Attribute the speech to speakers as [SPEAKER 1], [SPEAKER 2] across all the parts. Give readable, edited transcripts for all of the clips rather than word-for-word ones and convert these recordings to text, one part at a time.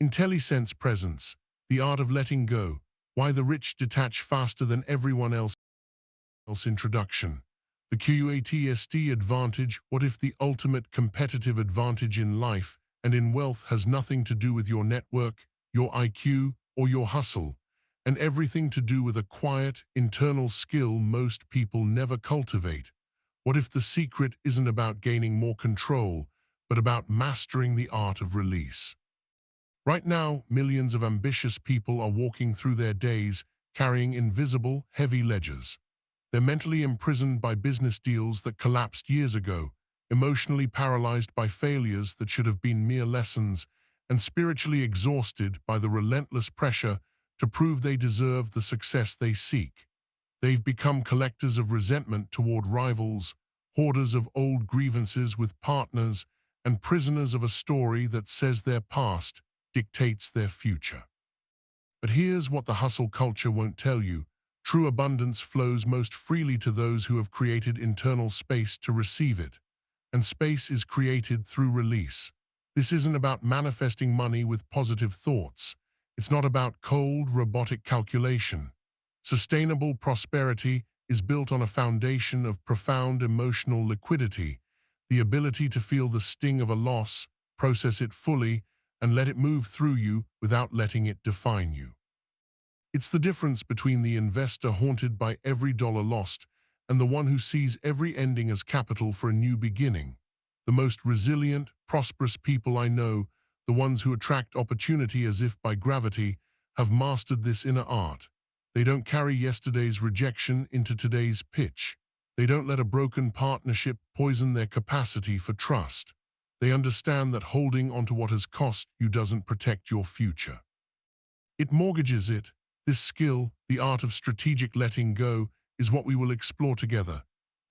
[SPEAKER 1] IntelliSense presence, the art of letting go, why the rich detach faster than everyone else. Introduction. The QATSD advantage. What if the ultimate competitive advantage in life and in wealth has nothing to do with your network, your IQ, or your hustle, and everything to do with a quiet, internal skill most people never cultivate? What if the secret isn't about gaining more control, but about mastering the art of release? Right now, millions of ambitious people are walking through their days carrying invisible, heavy ledgers. They're mentally imprisoned by business deals that collapsed years ago, emotionally paralyzed by failures that should have been mere lessons, and spiritually exhausted by the relentless pressure to prove they deserve the success they seek. They've become collectors of resentment toward rivals, hoarders of old grievances with partners, and prisoners of a story that says their past dictates their future. But here's what the hustle culture won't tell you. True abundance flows most freely to those who have created internal space to receive it. And space is created through release. This isn't about manifesting money with positive thoughts. It's not about cold, robotic calculation. Sustainable prosperity is built on a foundation of profound emotional liquidity, the ability to feel the sting of a loss, process it fully, and let it move through you without letting it define you. It's the difference between the investor haunted by every dollar lost and the one who sees every ending as capital for a new beginning. The most resilient, prosperous people I know, the ones who attract opportunity as if by gravity, have mastered this inner art. They don't carry yesterday's rejection into today's pitch. They don't let a broken partnership poison their capacity for trust. They understand that holding onto what has cost you doesn't protect your future. It mortgages it. This skill, the art of strategic letting go, is what we will explore together.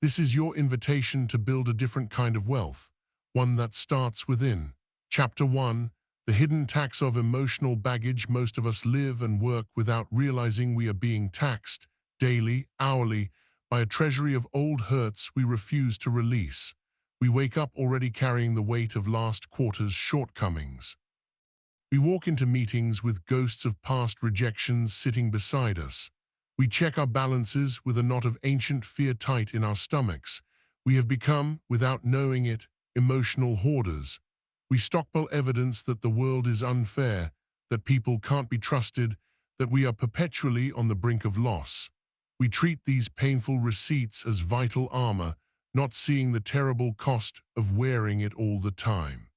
[SPEAKER 1] This is your invitation to build a different kind of wealth, one that starts within. Chapter 1, the hidden tax of emotional baggage. Most of us live and work without realizing we are being taxed, daily, hourly, by a treasury of old hurts we refuse to release. We wake up already carrying the weight of last quarter's shortcomings. We walk into meetings with ghosts of past rejections sitting beside us. We check our balances with a knot of ancient fear tight in our stomachs. We have become, without knowing it, emotional hoarders. We stockpile evidence that the world is unfair, that people can't be trusted, that we are perpetually on the brink of loss. We treat these painful receipts as vital armor, not seeing the terrible cost of wearing it all the time.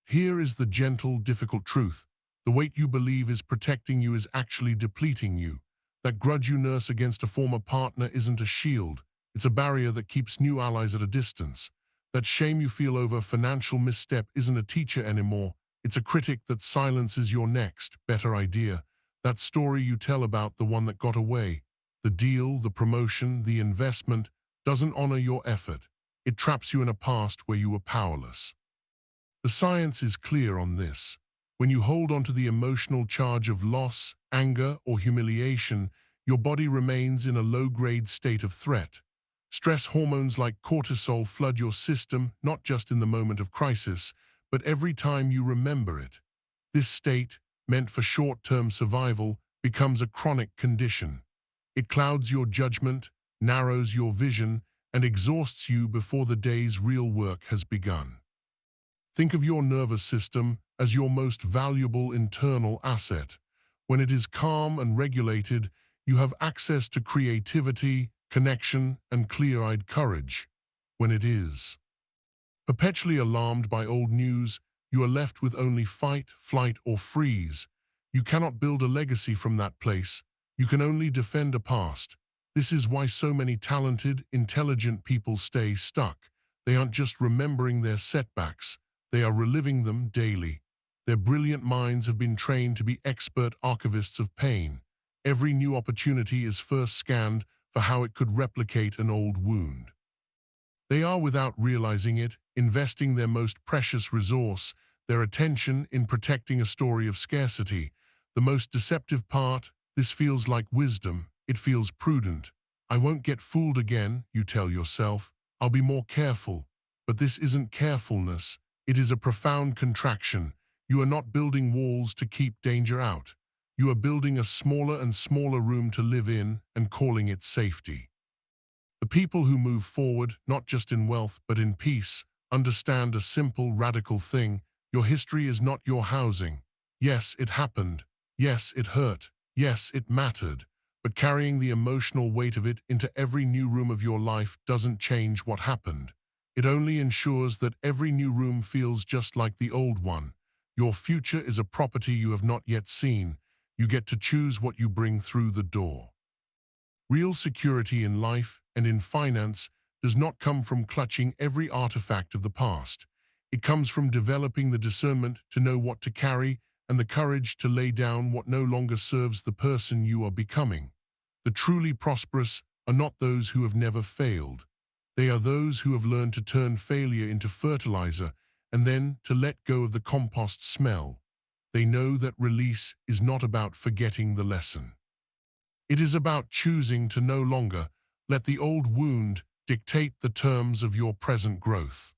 [SPEAKER 1] Here is the gentle, difficult truth. The weight you believe is protecting you is actually depleting you. That grudge you nurse against a former partner isn't a shield. It's a barrier that keeps new allies at a distance. That shame you feel over a financial misstep isn't a teacher anymore. It's a critic that silences your next, better idea. That story you tell about the one that got away, the deal, the promotion, the investment, doesn't honor your effort. It traps you in a past where you were powerless. The science is clear on this. When you hold onto the emotional charge of loss, anger, or humiliation, your body remains in a low-grade state of threat. Stress hormones like cortisol flood your system, not just in the moment of crisis, but every time you remember it. This state, meant for short-term survival, becomes a chronic condition. It clouds your judgment, narrows your vision, and exhausts you before the day's real work has begun. Think of your nervous system as your most valuable internal asset. When it is calm and regulated, you have access to creativity, connection, and clear-eyed courage. When it is perpetually alarmed by old news, you are left with only fight, flight, or freeze. You cannot build a legacy from that place. You can only defend a past. This is why so many talented, intelligent people stay stuck. They aren't just remembering their setbacks. They are reliving them daily. Their brilliant minds have been trained to be expert archivists of pain. Every new opportunity is first scanned for how it could replicate an old wound. They are, without realizing it, investing their most precious resource, their attention, in protecting a story of scarcity. The most deceptive part, this feels like wisdom. It feels prudent. I won't get fooled again, you tell yourself. I'll be more careful. But this isn't carefulness. It is a profound contraction. You are not building walls to keep danger out. You are building a smaller and smaller room to live in and calling it safety. The people who move forward, not just in wealth but in peace, understand a simple, radical thing. Your history is not your housing. Yes, it happened. Yes, it hurt. Yes, it mattered. But carrying the emotional weight of it into every new room of your life doesn't change what happened. It only ensures that every new room feels just like the old one. Your future is a property you have not yet seen. You get to choose what you bring through the door. Real security in life and in finance does not come from clutching every artifact of the past. It comes from developing the discernment to know what to carry and the courage to lay down what no longer serves the person you are becoming. The truly prosperous are not those who have never failed. They are those who have learned to turn failure into fertilizer and then to let go of the compost smell. They know that release is not about forgetting the lesson. It is about choosing to no longer let the old wound dictate the terms of your present growth.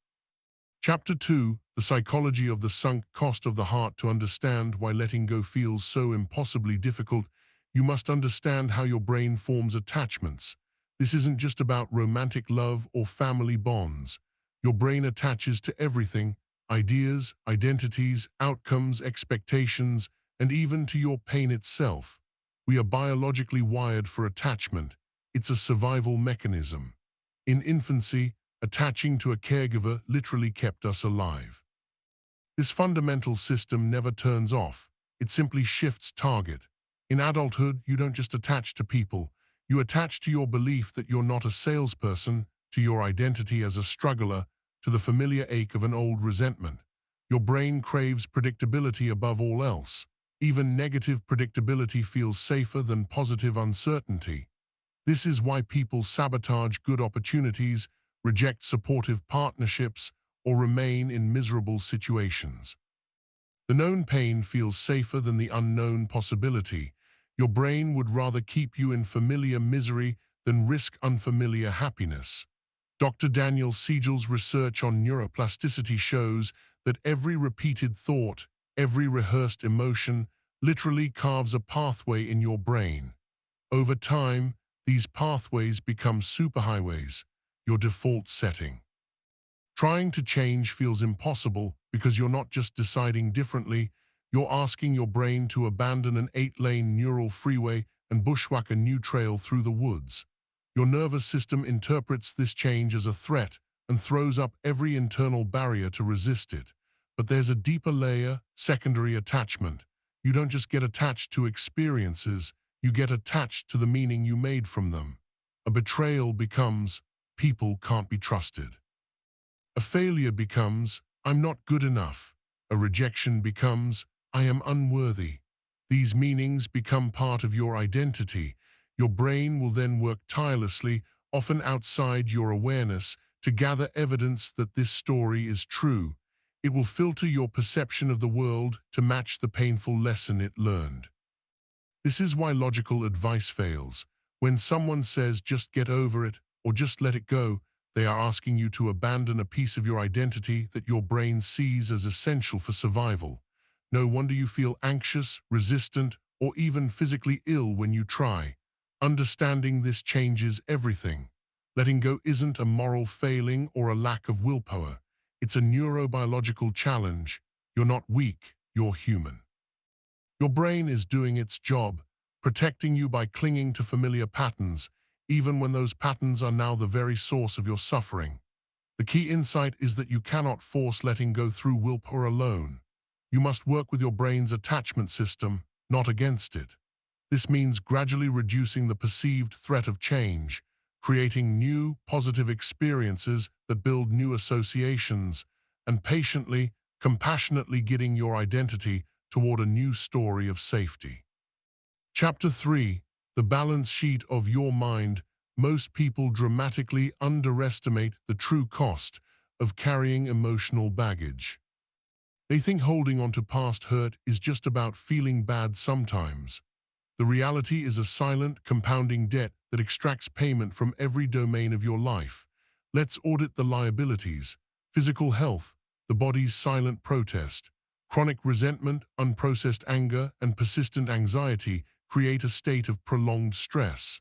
[SPEAKER 1] Chapter 2, The Psychology of the Sunk Cost of the Heart. To understand why letting go feels so impossibly difficult, you must understand how your brain forms attachments. This isn't just about romantic love or family bonds. Your brain attaches to everything: ideas, identities, outcomes, expectations, and even to your pain itself. We are biologically wired for attachment. It's a survival mechanism. In infancy, attaching to a caregiver literally kept us alive. This fundamental system never turns off. It simply shifts target. In adulthood, you don't just attach to people. You attach to your belief that you're not a salesperson, to your identity as a struggler, to the familiar ache of an old resentment. Your brain craves predictability above all else. Even negative predictability feels safer than positive uncertainty. This is why people sabotage good opportunities, reject supportive partnerships, or remain in miserable situations. The known pain feels safer than the unknown possibility. Your brain would rather keep you in familiar misery than risk unfamiliar happiness. Dr. Daniel Siegel's research on neuroplasticity shows that every repeated thought, every rehearsed emotion, literally carves a pathway in your brain. Over time, these pathways become superhighways, your default setting. Trying to change feels impossible because you're not just deciding differently, you're asking your brain to abandon an 8-lane neural freeway and bushwhack a new trail through the woods. Your nervous system interprets this change as a threat and throws up every internal barrier to resist it. But there's a deeper layer: secondary attachment. You don't just get attached to experiences, you get attached to the meaning you made from them. A betrayal becomes, people can't be trusted. A failure becomes, I'm not good enough. A rejection becomes, I am unworthy. These meanings become part of your identity. Your brain will then work tirelessly, often outside your awareness, to gather evidence that this story is true. It will filter your perception of the world to match the painful lesson it learned. This is why logical advice fails. When someone says just get over it or just let it go, they are asking you to abandon a piece of your identity that your brain sees as essential for survival. No wonder you feel anxious, resistant, or even physically ill when you try. Understanding this changes everything. Letting go isn't a moral failing or a lack of willpower. It's a neurobiological challenge. You're not weak, you're human. Your brain is doing its job, protecting you by clinging to familiar patterns, even when those patterns are now the very source of your suffering. The key insight is that you cannot force letting go through willpower alone. You must work with your brain's attachment system, not against it. This means gradually reducing the perceived threat of change, creating new, positive experiences that build new associations, and patiently, compassionately guiding your identity toward a new story of safety. Chapter 3, The Balance Sheet of Your Mind. Most people dramatically underestimate the true cost of carrying emotional baggage. They think holding on to past hurt is just about feeling bad sometimes. The reality is a silent, compounding debt that extracts payment from every domain of your life. Let's audit the liabilities: physical health, the body's silent protest; Chronic resentment, unprocessed anger, and persistent anxiety create a state of prolonged stress.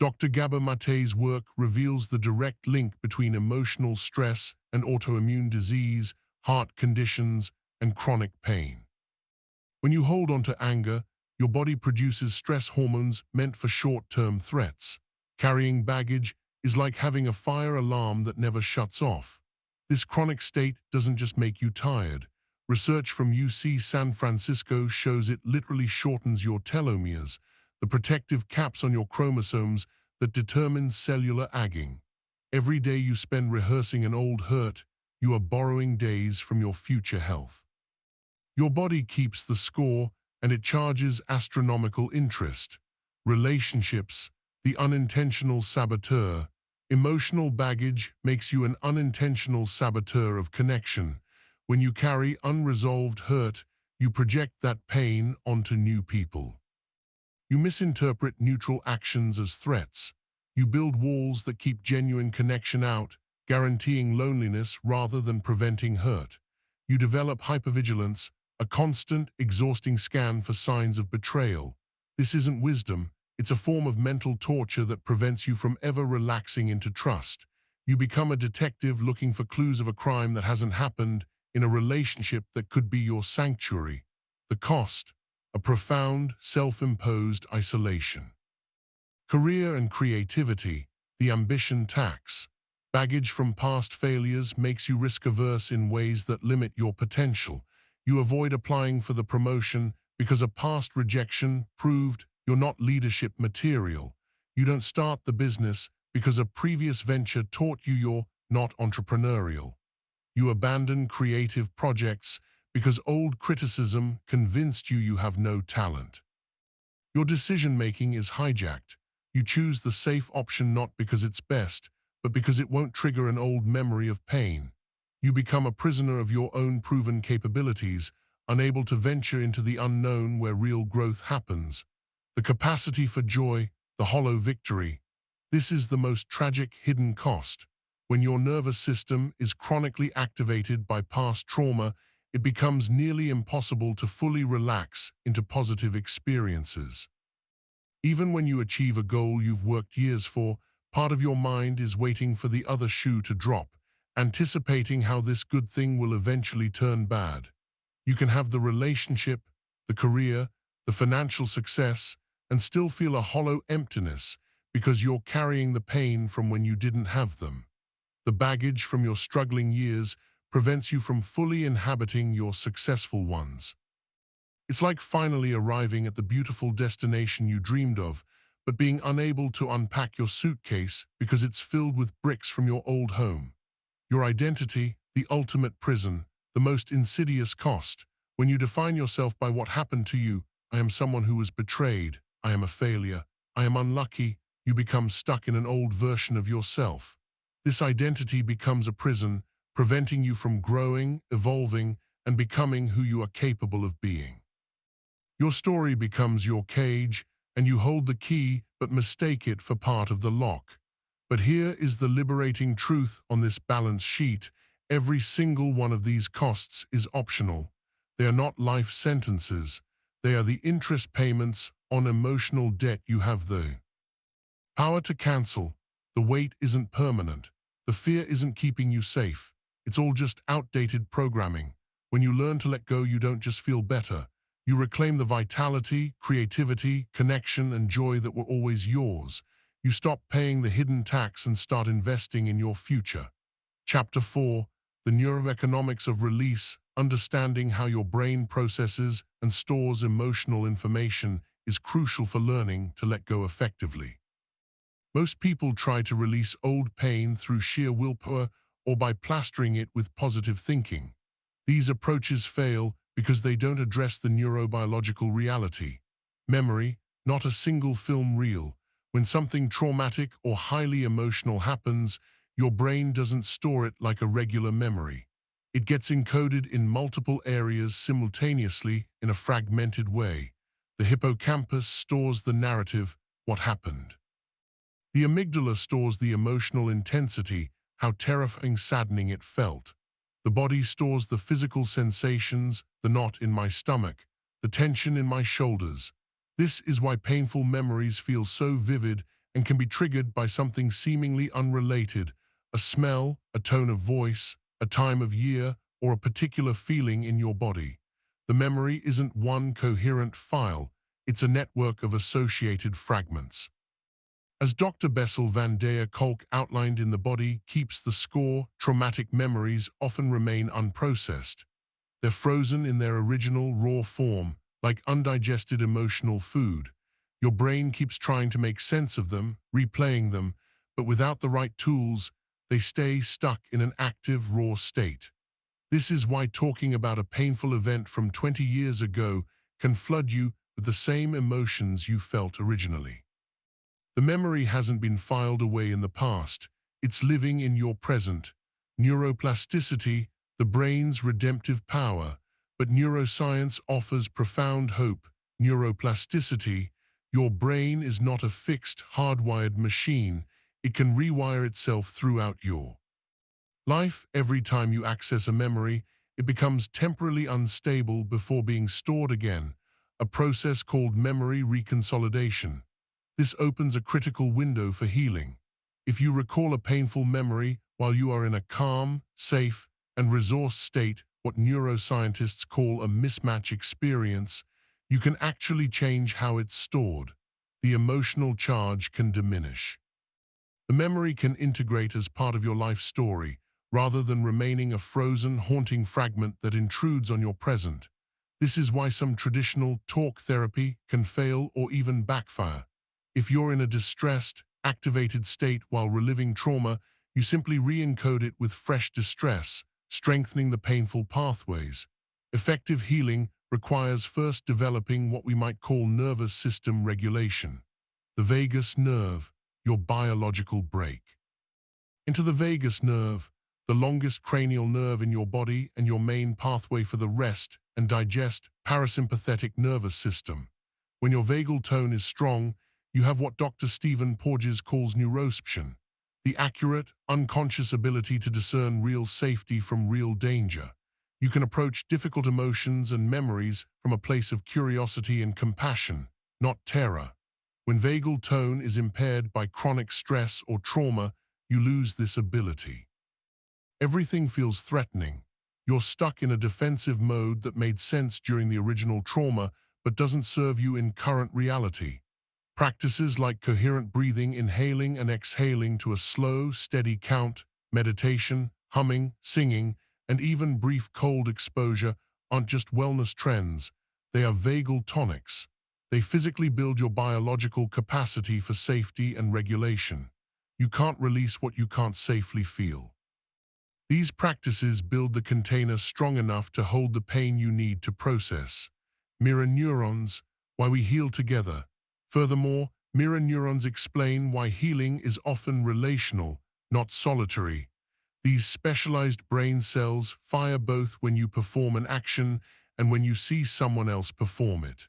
[SPEAKER 1] Dr. Gabor Mate's work reveals the direct link between emotional stress and autoimmune disease, heart conditions, and chronic pain. When you hold on to anger, your body produces stress hormones meant for short-term threats. Carrying baggage is like having a fire alarm that never shuts off. This chronic state doesn't just make you tired. Research from UC San Francisco shows it literally shortens your telomeres, the protective caps on your chromosomes that determine cellular aging. Every day you spend rehearsing an old hurt, you are borrowing days from your future health. Your body keeps the score, and it charges astronomical interest. Relationships, the unintentional saboteur. Emotional baggage makes you an unintentional saboteur of connection. When you carry unresolved hurt, you project that pain onto new people. You misinterpret neutral actions as threats. You build walls that keep genuine connection out, guaranteeing loneliness rather than preventing hurt. You develop hypervigilance, a constant, exhausting scan for signs of betrayal. This isn't wisdom, it's a form of mental torture that prevents you from ever relaxing into trust. You become a detective looking for clues of a crime that hasn't happened in a relationship that could be your sanctuary. The cost: a profound, self-imposed isolation. Career and creativity, the ambition tax. Baggage from past failures makes you risk-averse in ways that limit your potential. You avoid applying for the promotion because a past rejection proved you're not leadership material. You don't start the business because a previous venture taught you you're not entrepreneurial. You abandon creative projects because old criticism convinced you have no talent. Your decision-making is hijacked. You choose the safe option not because it's best, but because it won't trigger an old memory of pain. You become a prisoner of your own proven capabilities, unable to venture into the unknown where real growth happens. The capacity for joy, the hollow victory. This is the most tragic hidden cost. When your nervous system is chronically activated by past trauma, it becomes nearly impossible to fully relax into positive experiences. Even when you achieve a goal you've worked years for, part of your mind is waiting for the other shoe to drop, anticipating how this good thing will eventually turn bad. You can have the relationship, the career, the financial success, and still feel a hollow emptiness because you're carrying the pain from when you didn't have them. The baggage from your struggling years prevents you from fully inhabiting your successful ones. It's like finally arriving at the beautiful destination you dreamed of, but being unable to unpack your suitcase because it's filled with bricks from your old home. Your identity, the ultimate prison, the most insidious cost. When you define yourself by what happened to you, I am someone who was betrayed, I am a failure, I am unlucky, you become stuck in an old version of yourself. This identity becomes a prison, preventing you from growing, evolving, and becoming who you are capable of being. Your story becomes your cage, and you hold the key but mistake it for part of the lock. But here is the liberating truth on this balance sheet. Every single one of these costs is optional. They are not life sentences. They are the interest payments on emotional debt you have the power to cancel. The weight isn't permanent. The fear isn't keeping you safe. It's all just outdated programming. When you learn to let go, you don't just feel better. You reclaim the vitality, creativity, connection, and joy that were always yours. You stop paying the hidden tax and start investing in your future. Chapter 4, The Neuroeconomics of Release. Understanding how your brain processes and stores emotional information is crucial for learning to let go effectively. Most people try to release old pain through sheer willpower or by plastering it with positive thinking. These approaches fail because they don't address the neurobiological reality. Memory, not a single film reel. When something traumatic or highly emotional happens, your brain doesn't store it like a regular memory. It gets encoded in multiple areas simultaneously in a fragmented way. The hippocampus stores the narrative, what happened. The amygdala stores the emotional intensity, how terrifying, saddening it felt. The body stores the physical sensations, the knot in my stomach, the tension in my shoulders. This is why painful memories feel so vivid and can be triggered by something seemingly unrelated, a smell, a tone of voice, a time of year, or a particular feeling in your body. The memory isn't one coherent file, it's a network of associated fragments. As Dr. Bessel van der Kolk outlined in The Body Keeps the Score, traumatic memories often remain unprocessed. They're frozen in their original raw form, like undigested emotional food. Your brain keeps trying to make sense of them, replaying them, but without the right tools, they stay stuck in an active, raw state. This is why talking about a painful event from 20 years ago can flood you with the same emotions you felt originally. The memory hasn't been filed away in the past. It's living in your present. Neuroplasticity, the brain's redemptive power. But neuroscience offers profound hope. Neuroplasticity, your brain is not a fixed, hardwired machine. It can rewire itself throughout your life. Every time you access a memory, it becomes temporarily unstable before being stored again, a process called memory reconsolidation. This opens a critical window for healing. If you recall a painful memory while you are in a calm, safe, and resourced state, what neuroscientists call a mismatch experience, you can actually change how it's stored. The emotional charge can diminish. The memory can integrate as part of your life story, rather than remaining a frozen, haunting fragment that intrudes on your present. This is why some traditional talk therapy can fail or even backfire. If you're in a distressed, activated state while reliving trauma, you simply re-encode it with fresh distress, strengthening the painful pathways. Effective healing requires first developing what we might call nervous system regulation. The vagus nerve, your biological brake. Into the vagus nerve, the longest cranial nerve in your body and your main pathway for the rest and digest parasympathetic nervous system. When your vagal tone is strong, you have what Dr. Stephen Porges calls neuroception, the accurate, unconscious ability to discern real safety from real danger. You can approach difficult emotions and memories from a place of curiosity and compassion, not terror. When vagal tone is impaired by chronic stress or trauma, you lose this ability. Everything feels threatening. You're stuck in a defensive mode that made sense during the original trauma but doesn't serve you in current reality. Practices like coherent breathing, inhaling and exhaling to a slow, steady count, meditation, humming, singing, and even brief cold exposure aren't just wellness trends. They are vagal tonics. They physically build your biological capacity for safety and regulation. You can't release what you can't safely feel. These practices build the container strong enough to hold the pain you need to process. Mirror neurons, why we heal together. Furthermore, mirror neurons explain why healing is often relational, not solitary. These specialized brain cells fire both when you perform an action and when you see someone else perform it.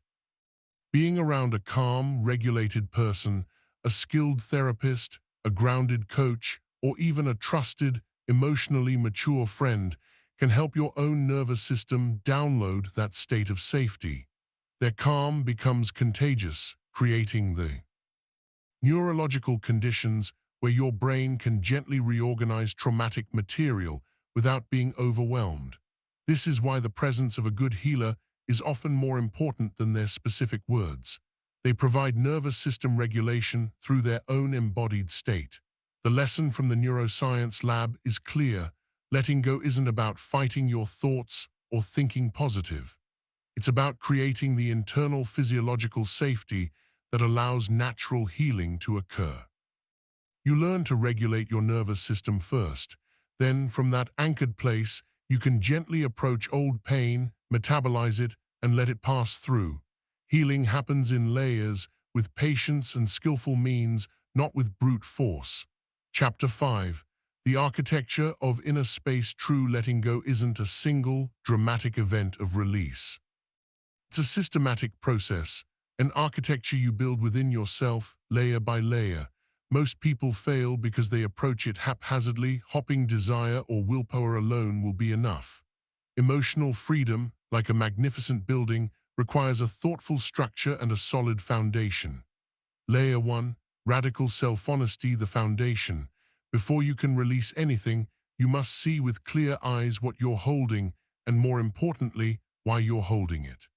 [SPEAKER 1] Being around a calm, regulated person, a skilled therapist, a grounded coach, or even a trusted, emotionally mature friend can help your own nervous system download that state of safety. Their calm becomes contagious, creating the neurological conditions where your brain can gently reorganize traumatic material without being overwhelmed. This is why the presence of a good healer is often more important than their specific words. They provide nervous system regulation through their own embodied state. The lesson from the neuroscience lab is clear. Letting go isn't about fighting your thoughts or thinking positive. It's about creating the internal physiological safety that allows natural healing to occur. You learn to regulate your nervous system first. Then, from that anchored place, you can gently approach old pain, metabolize it, and let it pass through. Healing happens in layers, with patience and skillful means, not with brute force. Chapter 5. The architecture of inner space. True letting go isn't a single, dramatic event of release. It's a systematic process, an architecture you build within yourself, layer by layer. Most people fail because they approach it haphazardly, hoping desire or willpower alone will be enough. Emotional freedom, like a magnificent building, requires a thoughtful structure and a solid foundation. Layer 1, radical self-honesty, the foundation. Before you can release anything, you must see with clear eyes what you're holding, and more importantly, why you're holding it.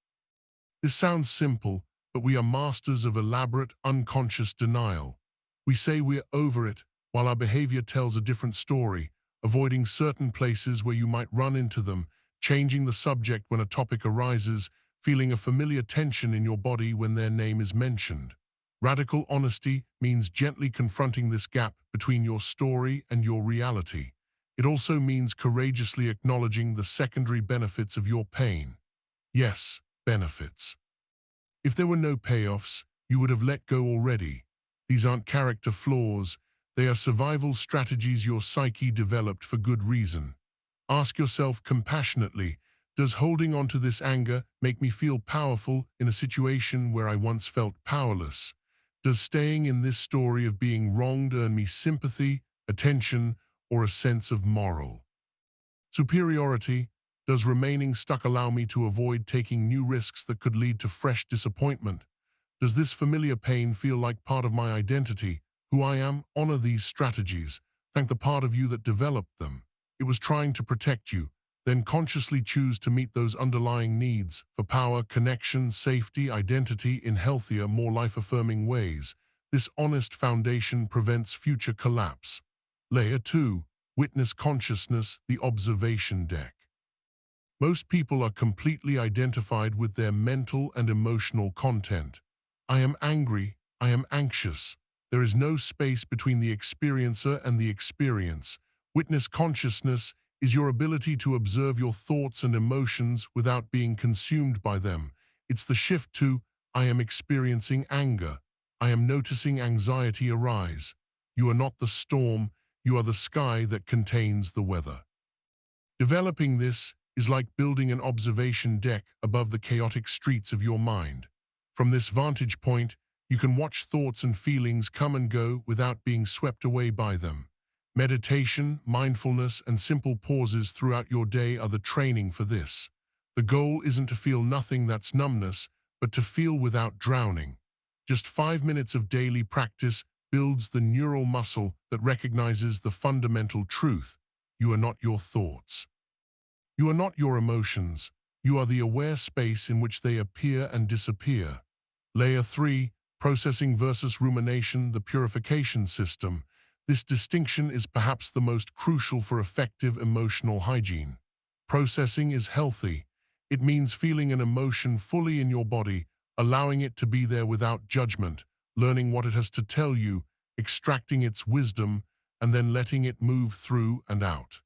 [SPEAKER 1] This sounds simple, but we are masters of elaborate, unconscious denial. We say we're over it, while our behavior tells a different story, avoiding certain places where you might run into them, changing the subject when a topic arises, feeling a familiar tension in your body when their name is mentioned. Radical honesty means gently confronting this gap between your story and your reality. It also means courageously acknowledging the secondary benefits of your pain. Yes, benefits. If there were no payoffs, you would have let go already. These aren't character flaws, they are survival strategies your psyche developed for good reason. Ask yourself compassionately, does holding on to this anger make me feel powerful in a situation where I once felt powerless? Does staying in this story of being wronged earn me sympathy, attention, or a sense of moral superiority? Does remaining stuck allow me to avoid taking new risks that could lead to fresh disappointment? Does this familiar pain feel like part of my identity, who I am? Honor these strategies. Thank the part of you that developed them. It was trying to protect you. Then consciously choose to meet those underlying needs for power, connection, safety, identity in healthier, more life-affirming ways. This honest foundation prevents future collapse. Layer 2. Witness consciousness, the observation deck. Most people are completely identified with their mental and emotional content. I am angry, I am anxious. There is no space between the experiencer and the experience. Witness consciousness is your ability to observe your thoughts and emotions without being consumed by them. It's the shift to, I am experiencing anger. I am noticing anxiety arise. You are not the storm, you are the sky that contains the weather. Developing this is like building an observation deck above the chaotic streets of your mind. From this vantage point, you can watch thoughts and feelings come and go without being swept away by them. Meditation, mindfulness, and simple pauses throughout your day are the training for this. The goal isn't to feel nothing, that's numbness, but to feel without drowning. Just 5 minutes of daily practice builds the neural muscle that recognizes the fundamental truth. You are not your thoughts. You are not your emotions. You are the aware space in which they appear and disappear. Layer 3, processing versus rumination, the purification system. This distinction is perhaps the most crucial for effective emotional hygiene. Processing is healthy. It means feeling an emotion fully in your body, allowing it to be there without judgment, learning what it has to tell you, extracting its wisdom, and then letting it move through and out.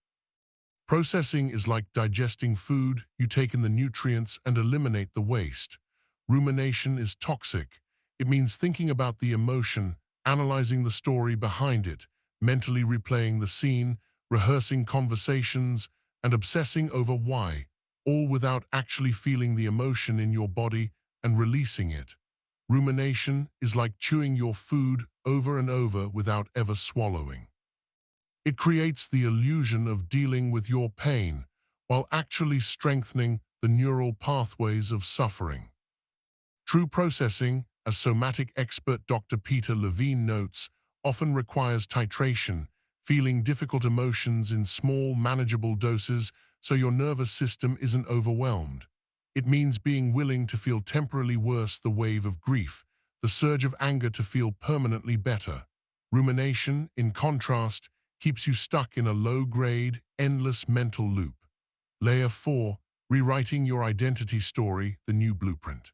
[SPEAKER 1] Processing is like digesting food. You take in the nutrients and eliminate the waste. Rumination is toxic. It means thinking about the emotion, analyzing the story behind it, mentally replaying the scene, rehearsing conversations, and obsessing over why, all without actually feeling the emotion in your body and releasing it. Rumination is like chewing your food over and over without ever swallowing. It creates the illusion of dealing with your pain while actually strengthening the neural pathways of suffering. True processing, as somatic expert Dr. Peter Levine notes, often requires titration, feeling difficult emotions in small, manageable doses so your nervous system isn't overwhelmed. It means being willing to feel temporarily worse the wave of grief, the surge of anger to feel permanently better. Rumination, in contrast, keeps you stuck in a low-grade, endless mental loop. Layer 4, rewriting your identity story, the new blueprint.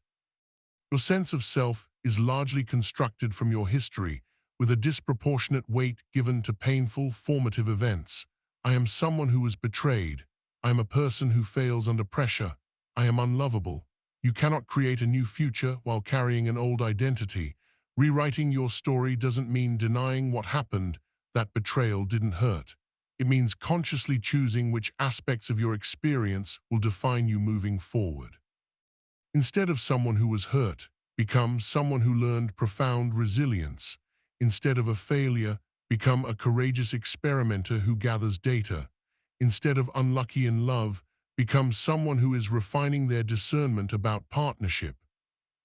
[SPEAKER 1] Your sense of self is largely constructed from your history, with a disproportionate weight given to painful, formative events. I am someone who was betrayed. I am a person who fails under pressure. I am unlovable. You cannot create a new future while carrying an old identity. Rewriting your story doesn't mean denying what happened. That betrayal didn't hurt. It means consciously choosing which aspects of your experience will define you moving forward. Instead of someone who was hurt, become someone who learned profound resilience. Instead of a failure, become a courageous experimenter who gathers data. Instead of unlucky in love, become someone who is refining their discernment about partnership.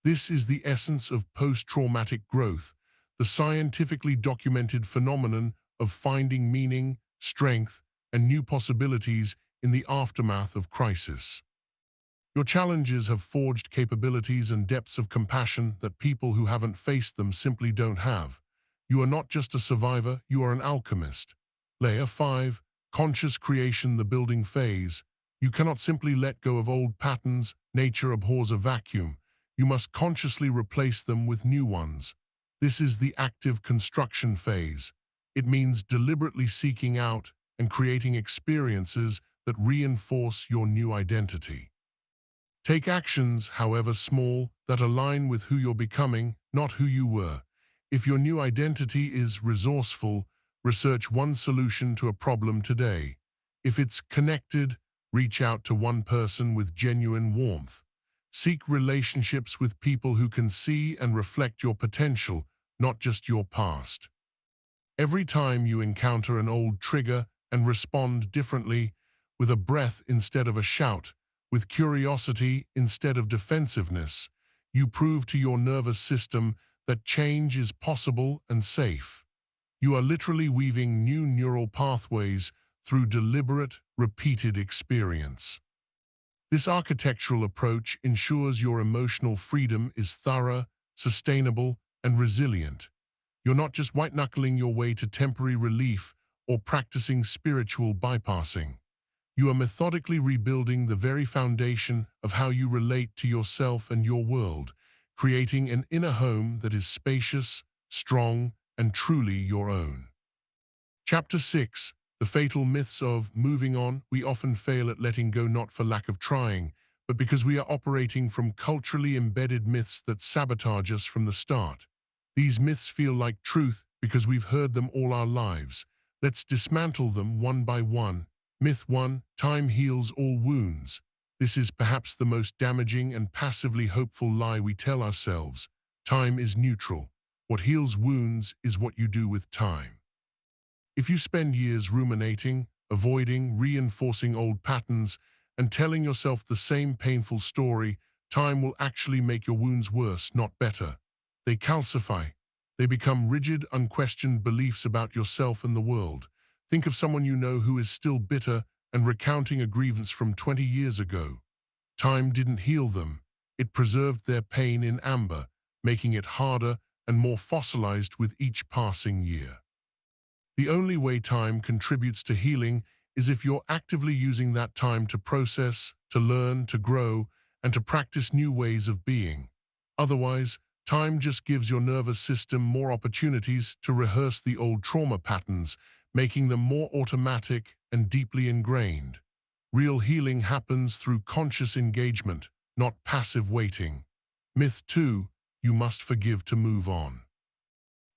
[SPEAKER 1] This is the essence of post-traumatic growth, the scientifically documented phenomenon of finding meaning, strength, and new possibilities in the aftermath of crisis. Your challenges have forged capabilities and depths of compassion that people who haven't faced them simply don't have. You are not just a survivor, you are an alchemist. Layer 5, Conscious Creation, the building phase. You cannot simply let go of old patterns. Nature abhors a vacuum. You must consciously replace them with new ones. This is the active construction phase. It means deliberately seeking out and creating experiences that reinforce your new identity. Take actions, however small, that align with who you're becoming, not who you were. If your new identity is resourceful, research one solution to a problem today. If it's connected, reach out to one person with genuine warmth. Seek relationships with people who can see and reflect your potential, not just your past. Every time you encounter an old trigger and respond differently, with a breath instead of a shout, with curiosity instead of defensiveness, you prove to your nervous system that change is possible and safe. You are literally weaving new neural pathways through deliberate, repeated experience. This architectural approach ensures your emotional freedom is thorough, sustainable, and resilient. You're not just white-knuckling your way to temporary relief or practicing spiritual bypassing. You are methodically rebuilding the very foundation of how you relate to yourself and your world, creating an inner home that is spacious, strong, and truly your own. Chapter 6. The fatal myths of moving on. We often fail at letting go not for lack of trying, but because we are operating from culturally embedded myths that sabotage us from the start. These myths feel like truth because we've heard them all our lives. Let's dismantle them one by one. Myth 1. Time heals all wounds. This is perhaps the most damaging and passively hopeful lie we tell ourselves. Time is neutral. What heals wounds is what you do with time. If you spend years ruminating, avoiding, reinforcing old patterns, and telling yourself the same painful story, time will actually make your wounds worse, not better. They calcify. They become rigid, unquestioned beliefs about yourself and the world. Think of someone you know who is still bitter and recounting a grievance from 20 years ago. Time didn't heal them. It preserved their pain in amber, making it harder and more fossilized with each passing year. The only way time contributes to healing is if you're actively using that time to process, to learn, to grow, and to practice new ways of being. Otherwise, time just gives your nervous system more opportunities to rehearse the old trauma patterns, making them more automatic and deeply ingrained. Real healing happens through conscious engagement, not passive waiting. Myth 2. You must forgive to move on.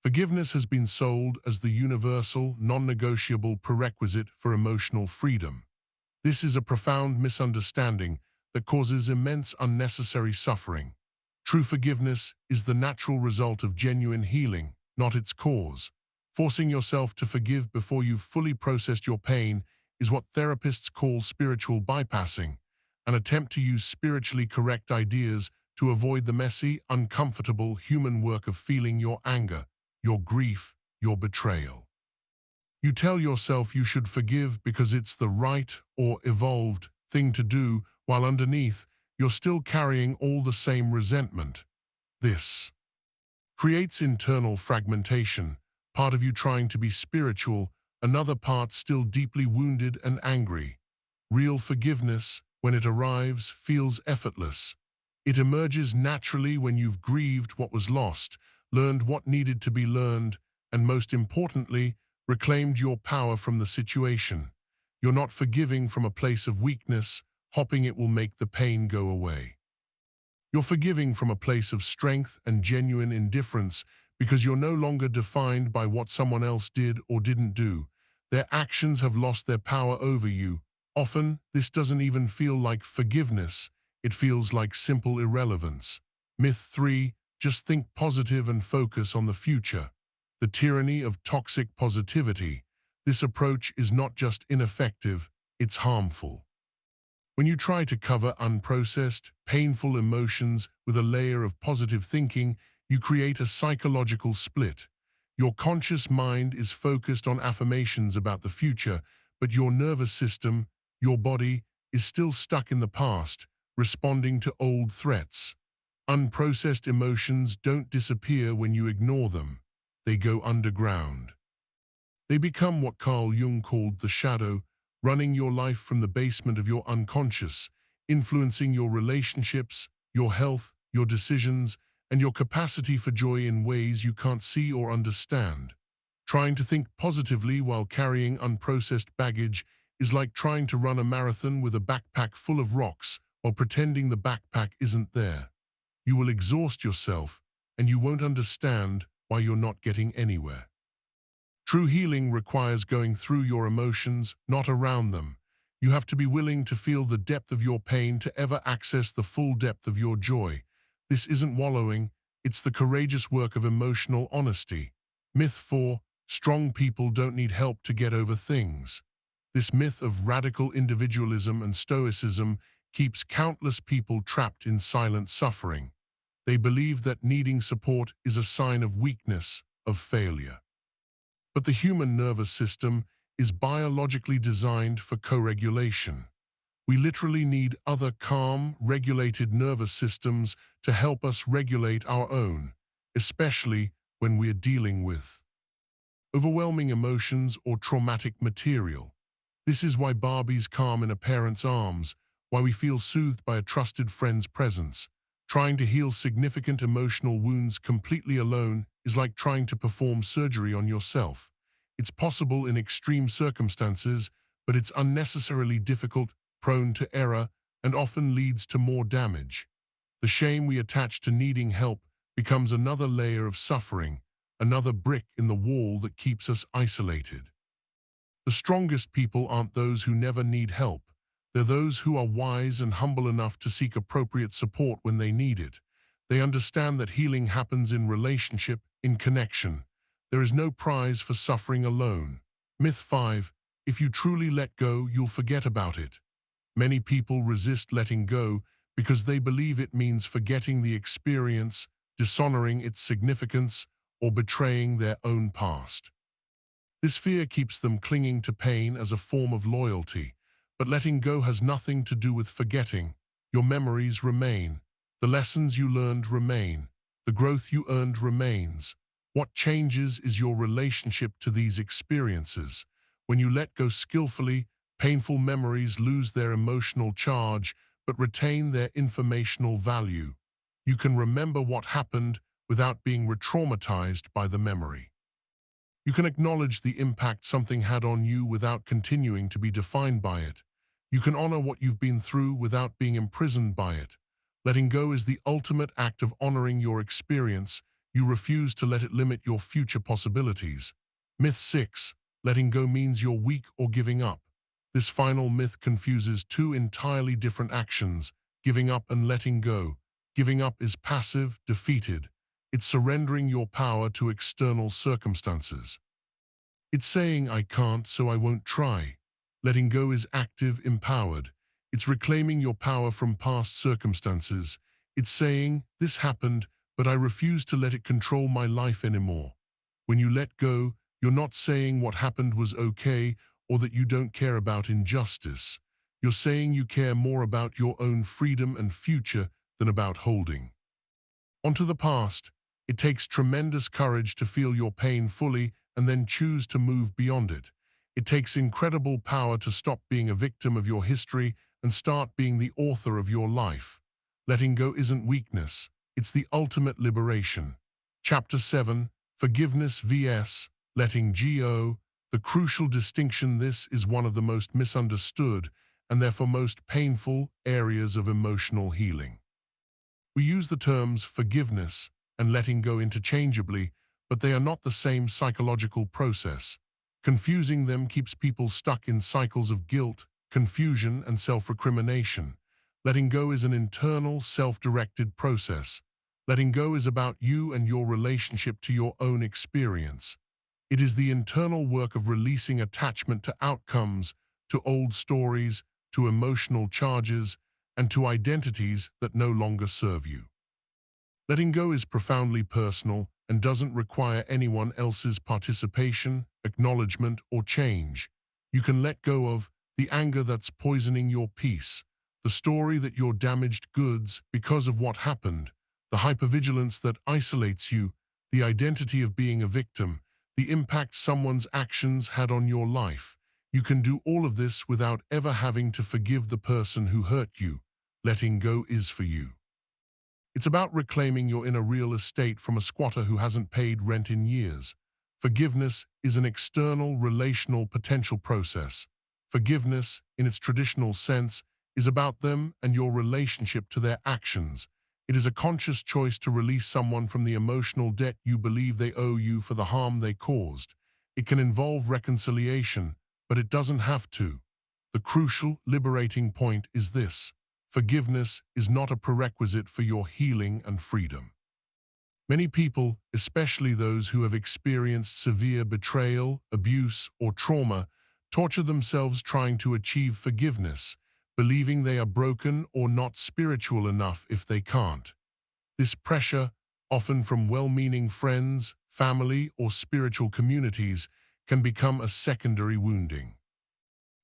[SPEAKER 1] Forgiveness has been sold as the universal, non-negotiable prerequisite for emotional freedom. This is a profound misunderstanding that causes immense unnecessary suffering. True forgiveness is the natural result of genuine healing, not its cause. Forcing yourself to forgive before you've fully processed your pain is what therapists call spiritual bypassing, an attempt to use spiritually correct ideas to avoid the messy, uncomfortable human work of feeling your anger, your grief, your betrayal. You tell yourself you should forgive because it's the right or evolved thing to do, while underneath, you're still carrying all the same resentment. This creates internal fragmentation, part of you trying to be spiritual, another part still deeply wounded and angry. Real forgiveness, when it arrives, feels effortless. It emerges naturally when you've grieved what was lost, learned what needed to be learned, and most importantly, reclaimed your power from the situation. You're not forgiving from a place of weakness, hoping it will make the pain go away. You're forgiving from a place of strength and genuine indifference because you're no longer defined by what someone else did or didn't do. Their actions have lost their power over you. Often, this doesn't even feel like forgiveness. It feels like simple irrelevance. Myth 3. Just think positive and focus on the future. the tyranny of toxic positivity. This approach is not just ineffective, it's harmful. When you try to cover unprocessed, painful emotions with a layer of positive thinking, you create a psychological split. Your conscious mind is focused on affirmations about the future, but your nervous system, your body, is still stuck in the past, responding to old threats. Unprocessed emotions don't disappear when you ignore them. They go underground. They become what Carl Jung called the shadow, running your life from the basement of your unconscious, influencing your relationships, your health, your decisions, and your capacity for joy in ways you can't see or understand. Trying to think positively while carrying unprocessed baggage is like trying to run a marathon with a backpack full of rocks while pretending the backpack isn't there. You will exhaust yourself, and you won't understand why you're not getting anywhere. True healing requires going through your emotions, not around them. You have to be willing to feel the depth of your pain to ever access the full depth of your joy. This isn't wallowing, it's the courageous work of emotional honesty. Myth 4: strong people don't need help to get over things. This myth of radical individualism and stoicism keeps countless people trapped in silent suffering. They believe that needing support is a sign of weakness, of failure. But the human nervous system is biologically designed for co-regulation. We literally need other calm, regulated nervous systems to help us regulate our own, especially when we're dealing with overwhelming emotions or traumatic material. This is why Barbie's calm in a parent's arms, why we feel soothed by a trusted friend's presence. Trying to heal significant emotional wounds completely alone is like trying to perform surgery on yourself. It's possible in extreme circumstances, but it's unnecessarily difficult, prone to error, and often leads to more damage. The shame we attach to needing help becomes another layer of suffering, another brick in the wall that keeps us isolated. The strongest people aren't those who never need help. They're those who are wise and humble enough to seek appropriate support when they need it. They understand that healing happens in relationship, in connection. There is no prize for suffering alone. Myth 5: if you truly let go, you'll forget about it. Many people resist letting go because they believe it means forgetting the experience, dishonoring its significance, or betraying their own past. This fear keeps them clinging to pain as a form of loyalty. But letting go has nothing to do with forgetting. Your memories remain. The lessons you learned remain. The growth you earned remains. What changes is your relationship to these experiences. When you let go skillfully, painful memories lose their emotional charge but retain their informational value. You can remember what happened without being re-traumatized by the memory. You can acknowledge the impact something had on you without continuing to be defined by it. You can honor what you've been through without being imprisoned by it. Letting go is the ultimate act of honoring your experience. You refuse to let it limit your future possibilities. Myth 6: letting go means you're weak or giving up. This final myth confuses two entirely different actions: giving up and letting go. Giving up is passive, defeated. It's surrendering your power to external circumstances. It's saying, I can't, so I won't try. Letting go is active, empowered. It's reclaiming your power from past circumstances. It's saying, this happened, but I refuse to let it control my life anymore. When you let go, you're not saying what happened was okay or that you don't care about injustice. You're saying you care more about your own freedom and future than about holding onto the past. It takes tremendous courage to feel your pain fully and then choose to move beyond it. It takes incredible power to stop being a victim of your history and start being the author of your life. Letting go isn't weakness, it's the ultimate liberation. Chapter 7: Forgiveness vs. Letting go. The crucial distinction: this is one of the most misunderstood and therefore most painful areas of emotional healing. We use the terms forgiveness and letting go interchangeably, but they are not the same psychological process. Confusing them keeps people stuck in cycles of guilt, confusion, and self-recrimination. Letting go is an internal, self-directed process. Letting go is about you and your relationship to your own experience. It is the internal work of releasing attachment to outcomes, to old stories, to emotional charges, and to identities that no longer serve you. Letting go is profoundly personal and doesn't require anyone else's participation, acknowledgement, or change. You can let go of the anger that's poisoning your peace, the story that you're damaged goods because of what happened, the hypervigilance that isolates you, the identity of being a victim, the impact someone's actions had on your life. You can do all of this without ever having to forgive the person who hurt you. Letting go is for you. It's about reclaiming your inner real estate from a squatter who hasn't paid rent in years. Forgiveness is an external, relational, potential process. Forgiveness, in its traditional sense, is about them and your relationship to their actions. It is a conscious choice to release someone from the emotional debt you believe they owe you for the harm they caused. It can involve reconciliation, but it doesn't have to. The crucial, liberating point is this: forgiveness is not a prerequisite for your healing and freedom. Many people, especially those who have experienced severe betrayal, abuse, or trauma, torture themselves trying to achieve forgiveness, believing they are broken or not spiritual enough if they can't. This pressure, often from well-meaning friends, family, or spiritual communities, can become a secondary wounding.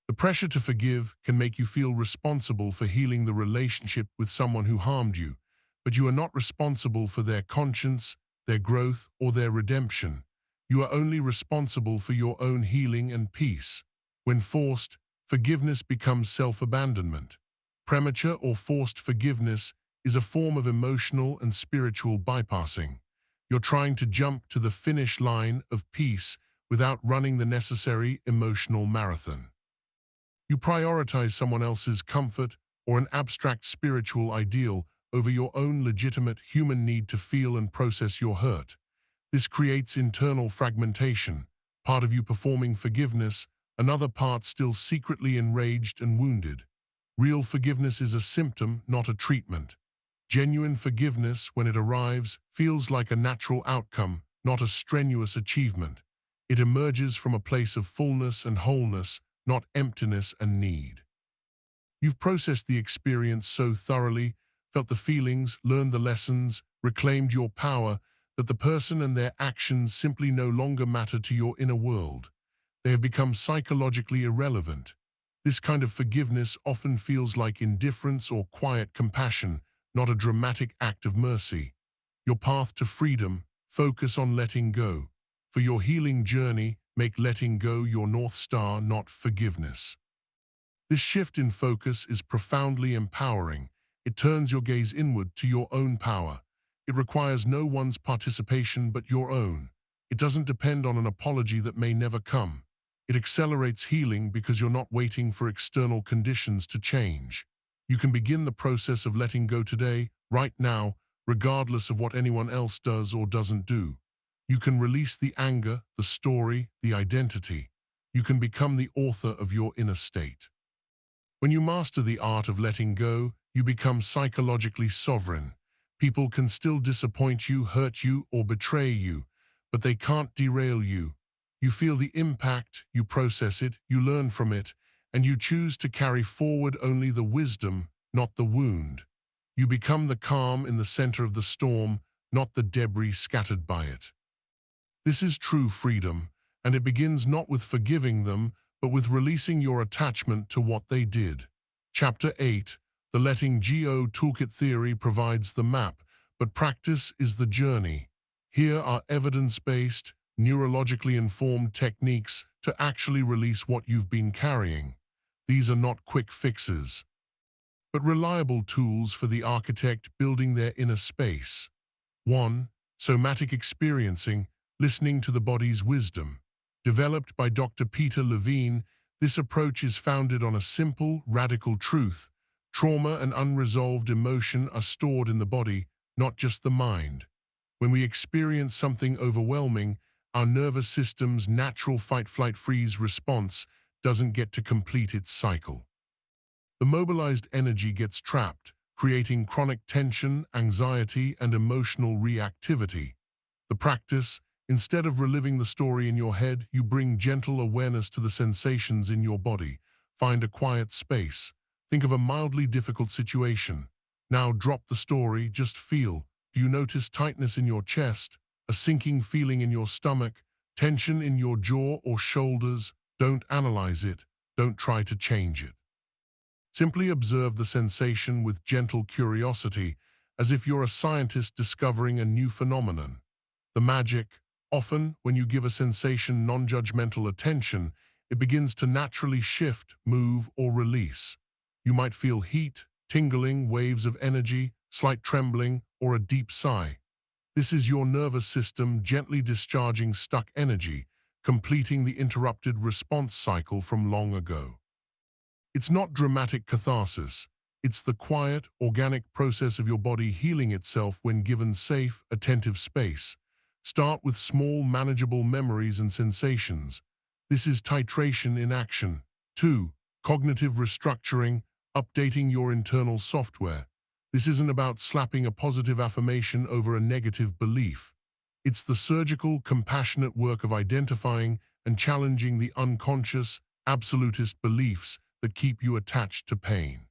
[SPEAKER 1] The pressure to forgive can make you feel responsible for healing the relationship with someone who harmed you, but you are not responsible for their conscience, their growth, or their redemption. You are only responsible for your own healing and peace. When forced, forgiveness becomes self-abandonment. Premature or forced forgiveness is a form of emotional and spiritual bypassing. You're trying to jump to the finish line of peace without running the necessary emotional marathon. You prioritize someone else's comfort or an abstract spiritual ideal over your own legitimate human need to feel and process your hurt. This creates internal fragmentation, part of you performing forgiveness, another part still secretly enraged and wounded. Real forgiveness is a symptom, not a treatment. Genuine forgiveness, when it arrives, feels like a natural outcome, not a strenuous achievement. It emerges from a place of fullness and wholeness, not emptiness and need. You've processed the experience so thoroughly, felt the feelings, learned the lessons, reclaimed your power, that the person and their actions simply no longer matter to your inner world. They have become psychologically irrelevant. This kind of forgiveness often feels like indifference or quiet compassion, not a dramatic act of mercy. Your path to freedom, focus on letting go. For your healing journey, make letting go your North Star, not forgiveness. This shift in focus is profoundly empowering. It turns your gaze inward to your own power. It requires no one's participation but your own. It doesn't depend on an apology that may never come. It accelerates healing because you're not waiting for external conditions to change. You can begin the process of letting go today, right now, regardless of what anyone else does or doesn't do. You can release the anger, the story, the identity. You can become the author of your inner state. When you master the art of letting go, you become psychologically sovereign. People can still disappoint you, hurt you, or betray you, but they can't derail you. You feel the impact, you process it, you learn from it, and you choose to carry forward only the wisdom, not the wound. You become the calm in the center of the storm, not the debris scattered by it. This is true freedom, and it begins not with forgiving them, but with releasing your attachment to what they did. Chapter 8, the Letting Go Toolkit Theory provides the map, but practice is the journey. Here are evidence-based, neurologically informed techniques to actually release what you've been carrying. These are not quick fixes, but reliable tools for the architect building their inner space. 1. Somatic experiencing, listening to the body's wisdom. Developed by Dr. Peter Levine, this approach is founded on a simple, radical truth. Trauma and unresolved emotion are stored in the body, not just the mind. When we experience something overwhelming, our nervous system's natural fight-flight-freeze response doesn't get to complete its cycle. The mobilized energy gets trapped, creating chronic tension, anxiety, and emotional reactivity. The practice, instead of reliving the story in your head, you bring gentle awareness to the sensations in your body. Find a quiet space. Think of a mildly difficult situation. Now drop the story, just feel. Do you notice tightness in your chest, a sinking feeling in your stomach, tension in your jaw or shoulders? Don't analyze it. Don't try to change it. Simply observe the sensation with gentle curiosity, as if you're a scientist discovering a new phenomenon. The magic, often when you give a sensation non-judgmental attention, it begins to naturally shift, move, or release. You might feel heat, tingling, waves of energy, slight trembling, or a deep sigh. This is your nervous system gently discharging stuck energy, completing the interrupted response cycle from long ago. It's not dramatic catharsis. It's the quiet, organic process of your body healing itself when given safe, attentive space. Start with small, manageable memories and sensations. This is titration in action. 2. Cognitive restructuring, updating your internal software. This isn't about slapping a positive affirmation over a negative belief. It's the surgical, compassionate work of identifying and challenging the unconscious, absolutist beliefs that keep you attached to pain.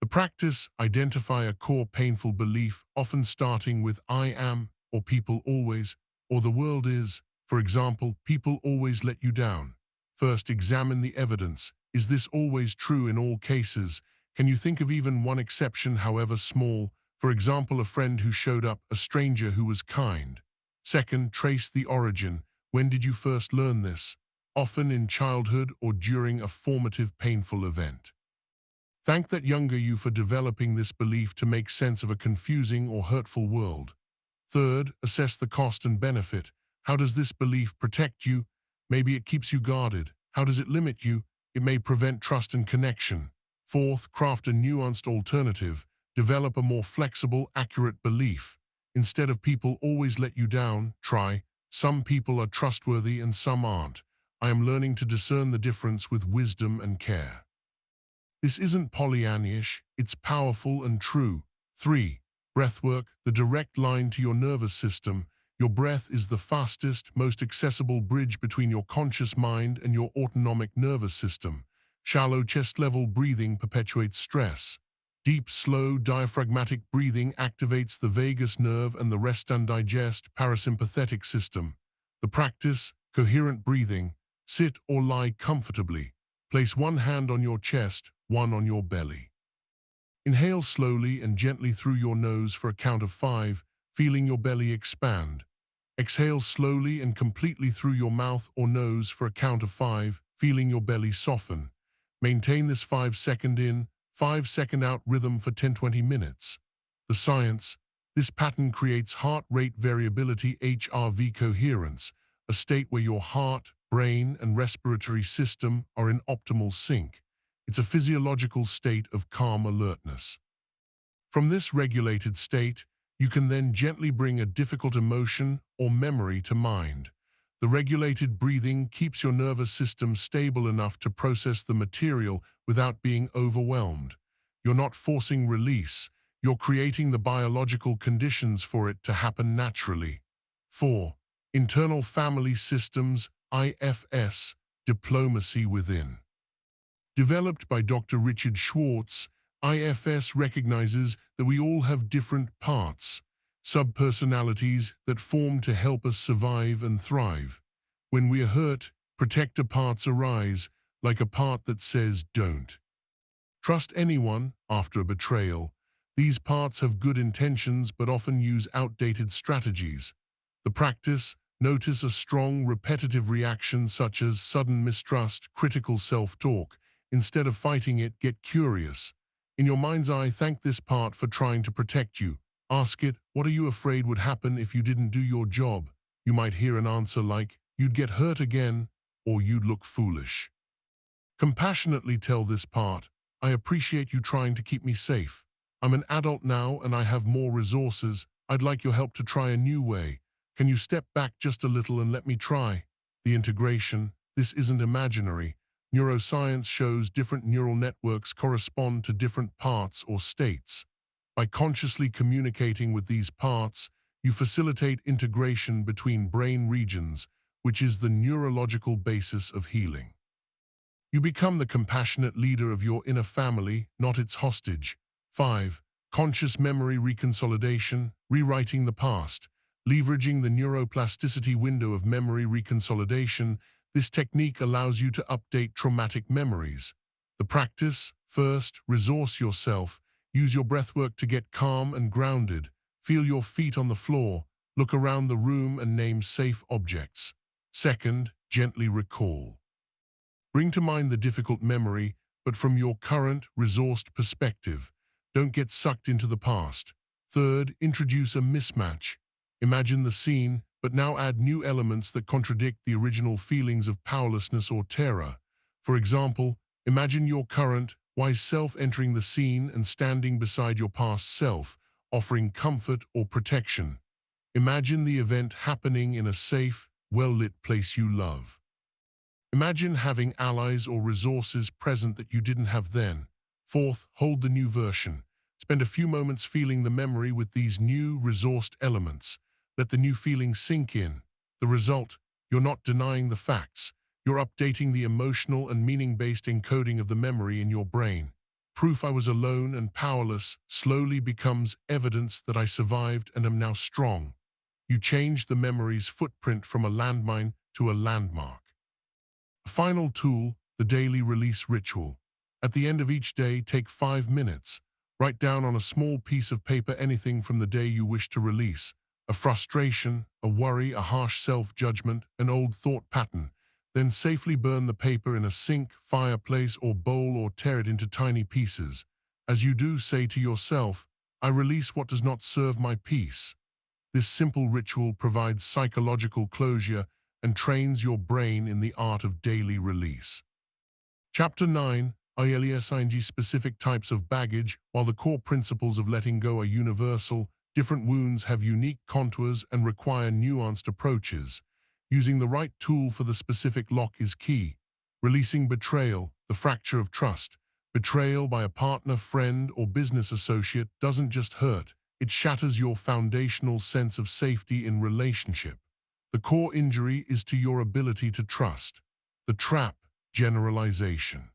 [SPEAKER 1] The practice, identify a core painful belief, often starting with I am, or people always, or the world is. For example, people always let you down. First, examine the evidence. Is this always true in all cases? Can you think of even one exception, however small? For example, a friend who showed up, a stranger who was kind. Second, trace the origin. When did you first learn this? Often in childhood or during a formative painful event. Thank that younger you for developing this belief to make sense of a confusing or hurtful world. Third, assess the cost and benefit. How does this belief protect you? Maybe it keeps you guarded. How does it limit you? It may prevent trust and connection. Fourth, craft a nuanced alternative. Develop a more flexible, accurate belief. Instead of people always let you down, try, some people are trustworthy and some aren't. I am learning to discern the difference with wisdom and care. This isn't Pollyannish, it's powerful and true. 3. Breathwork, the direct line to your nervous system. Your breath is the fastest, most accessible bridge between your conscious mind and your autonomic nervous system. Shallow chest-level breathing perpetuates stress. Deep, slow, diaphragmatic breathing activates the vagus nerve and the rest and digest parasympathetic system. The practice, coherent breathing. Sit or lie comfortably. Place one hand on your chest, one on your belly. Inhale slowly and gently through your nose for a count of 5, feeling your belly expand. Exhale slowly and completely through your mouth or nose for a count of 5, feeling your belly soften. Maintain this 5-second in, 5-second out rhythm for 10-20 minutes. The science, this pattern creates heart rate variability HRV coherence, a state where your heart, brain, and respiratory system are in optimal sync. It's a physiological state of calm alertness. From this regulated state, you can then gently bring a difficult emotion or memory to mind. The regulated breathing keeps your nervous system stable enough to process the material without being overwhelmed. You're not forcing release, you're creating the biological conditions for it to happen naturally. 4. Internal Family Systems, IFS, Diplomacy Within. Developed by Dr. Richard Schwartz, IFS recognizes that we all have different parts, subpersonalities that form to help us survive and thrive. When we are hurt, protector parts arise, like a part that says don't trust anyone after a betrayal. These parts have good intentions but often use outdated strategies. The practice, notice a strong, repetitive reaction such as sudden mistrust, critical self-talk. Instead of fighting it, get curious. In your mind's eye, thank this part for trying to protect you. Ask it, what are you afraid would happen if you didn't do your job? You might hear an answer like, you'd get hurt again, or you'd look foolish. Compassionately tell this part, I appreciate you trying to keep me safe. I'm an adult now and I have more resources. I'd like your help to try a new way. Can you step back just a little and let me try? The integration, this isn't imaginary. Neuroscience shows different neural networks correspond to different parts or states. By consciously communicating with these parts, you facilitate integration between brain regions, which is the neurological basis of healing. You become the compassionate leader of your inner family, not its hostage. 5. Conscious memory reconsolidation, rewriting the past. Leveraging the neuroplasticity window of memory reconsolidation, this technique allows you to update traumatic memories. The practice: first, resource yourself. Use your breathwork to get calm and grounded. Feel your feet on the floor. Look around the room and name safe objects. Second, gently recall. Bring to mind the difficult memory, but from your current, resourced perspective. Don't get sucked into the past. Third, introduce a mismatch. Imagine the scene, but now add new elements that contradict the original feelings of powerlessness or terror. For example, imagine your current, wise self entering the scene and standing beside your past self, offering comfort or protection. Imagine the event happening in a safe, well-lit place you love. Imagine having allies or resources present that you didn't have then. Fourth, hold the new version. Spend a few moments feeling the memory with these new, resourced elements. Let the new feeling sink in. The result: you're not denying the facts. You're updating the emotional and meaning-based encoding of the memory in your brain. Proof I was alone and powerless slowly becomes evidence that I survived and am now strong. You change the memory's footprint from a landmine to a landmark. A final tool, the daily release ritual. At the end of each day, take 5 minutes. Write down on a small piece of paper anything from the day you wish to release. A frustration, a worry, a harsh self-judgment, an old thought pattern. Then safely burn the paper in a sink, fireplace, or bowl, or tear it into tiny pieces. As you do, say to yourself, I release what does not serve my peace. This simple ritual provides psychological closure and trains your brain in the art of daily release. Chapter 9, ILESING specific types of baggage. While the core principles of letting go are universal, different wounds have unique contours and require nuanced approaches. Using the right tool for the specific lock is key. Releasing betrayal, the fracture of trust. Betrayal by a partner, friend, or business associate doesn't just hurt, it shatters your foundational sense of safety in relationship. The core injury is to your ability to trust. The trap: generalization.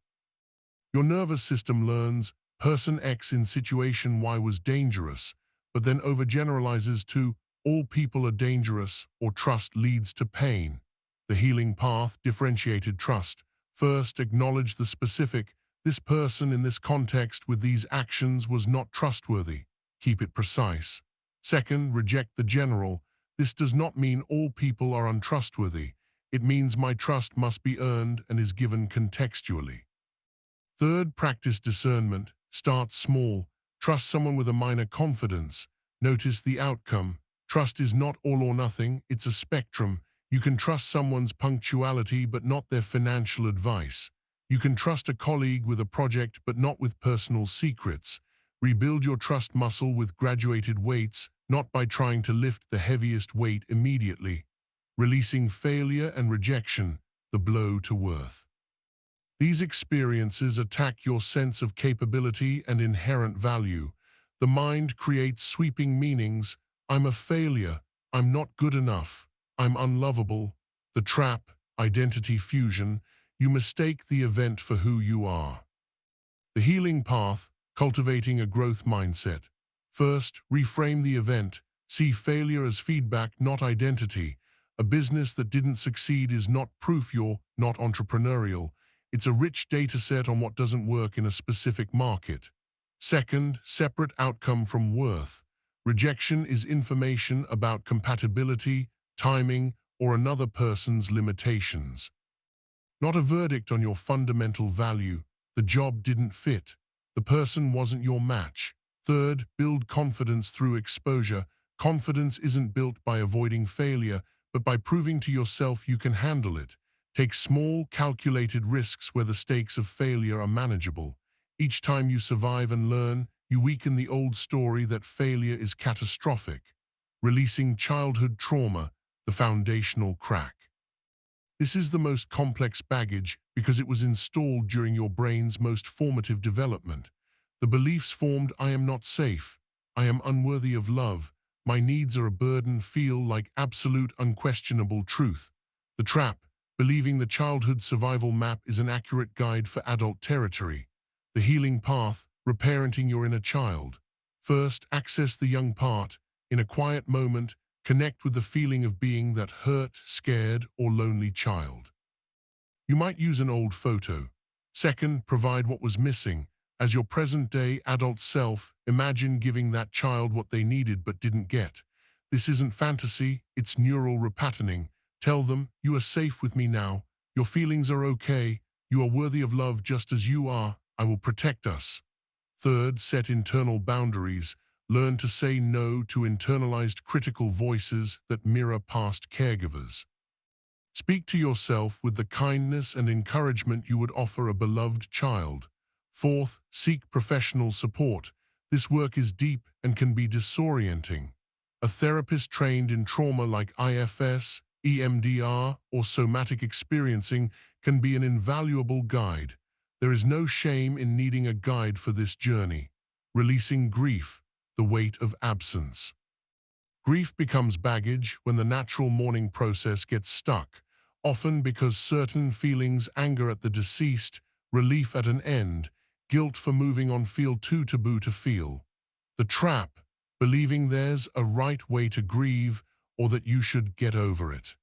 [SPEAKER 1] Your nervous system learns person X in situation Y was dangerous, but then overgeneralizes to all people are dangerous, or trust leads to pain. The healing path: differentiated trust. First, acknowledge the specific. This person in this context with these actions was not trustworthy. Keep it precise. Second, reject the general. This does not mean all people are untrustworthy. It means my trust must be earned and is given contextually. Third, practice discernment. Start small. Trust someone with a minor confidence. Notice the outcome. Trust is not all or nothing, it's a spectrum. You can trust someone's punctuality but not their financial advice. You can trust a colleague with a project but not with personal secrets. Rebuild your trust muscle with graduated weights, not by trying to lift the heaviest weight immediately. Releasing failure and rejection, the blow to worth. These experiences attack your sense of capability and inherent value. The mind creates sweeping meanings: I'm a failure, I'm not good enough, I'm unlovable. The trap: identity fusion. You mistake the event for who you are. The healing path: cultivating a growth mindset. First, reframe the event. See failure as feedback, not identity. A business that didn't succeed is not proof you're not entrepreneurial. It's a rich data set on what doesn't work in a specific market. Second, separate outcome from worth. Rejection is information about compatibility, timing, or another person's limitations. Not a verdict on your fundamental value. The job didn't fit. The person wasn't your match. Third, build confidence through exposure. Confidence isn't built by avoiding failure, but by proving to yourself you can handle it. Take small, calculated risks where the stakes of failure are manageable. Each time you survive and learn, you weaken the old story that failure is catastrophic. Releasing childhood trauma, the foundational crack. This is the most complex baggage, because it was installed during your brain's most formative development. The beliefs formed, I am not safe, I am unworthy of love, my needs are a burden, feel like absolute unquestionable truth. The trap, believing the childhood survival map is an accurate guide for adult territory. The healing path, reparenting your inner child. First, access the young part. In a quiet moment, connect with the feeling of being that hurt, scared, or lonely child. You might use an old photo. Second, provide what was missing. As your present-day adult self, imagine giving that child what they needed but didn't get. This isn't fantasy, it's neural repatterning. Tell them, you are safe with me now, your feelings are okay, you are worthy of love just as you are, I will protect us. Third, set internal boundaries. Learn to say no to internalized critical voices that mirror past caregivers. Speak to yourself with the kindness and encouragement you would offer a beloved child. Fourth, seek professional support. This work is deep and can be disorienting. A therapist trained in trauma like IFS, EMDR, or somatic experiencing can be an invaluable guide. There is no shame in needing a guide for this journey. Releasing grief, the weight of absence. Grief becomes baggage when the natural mourning process gets stuck, often because certain feelings, anger at the deceased, relief at an end, guilt for moving on, feel too taboo to feel. The trap, believing there's a right way to grieve or that you should get over it.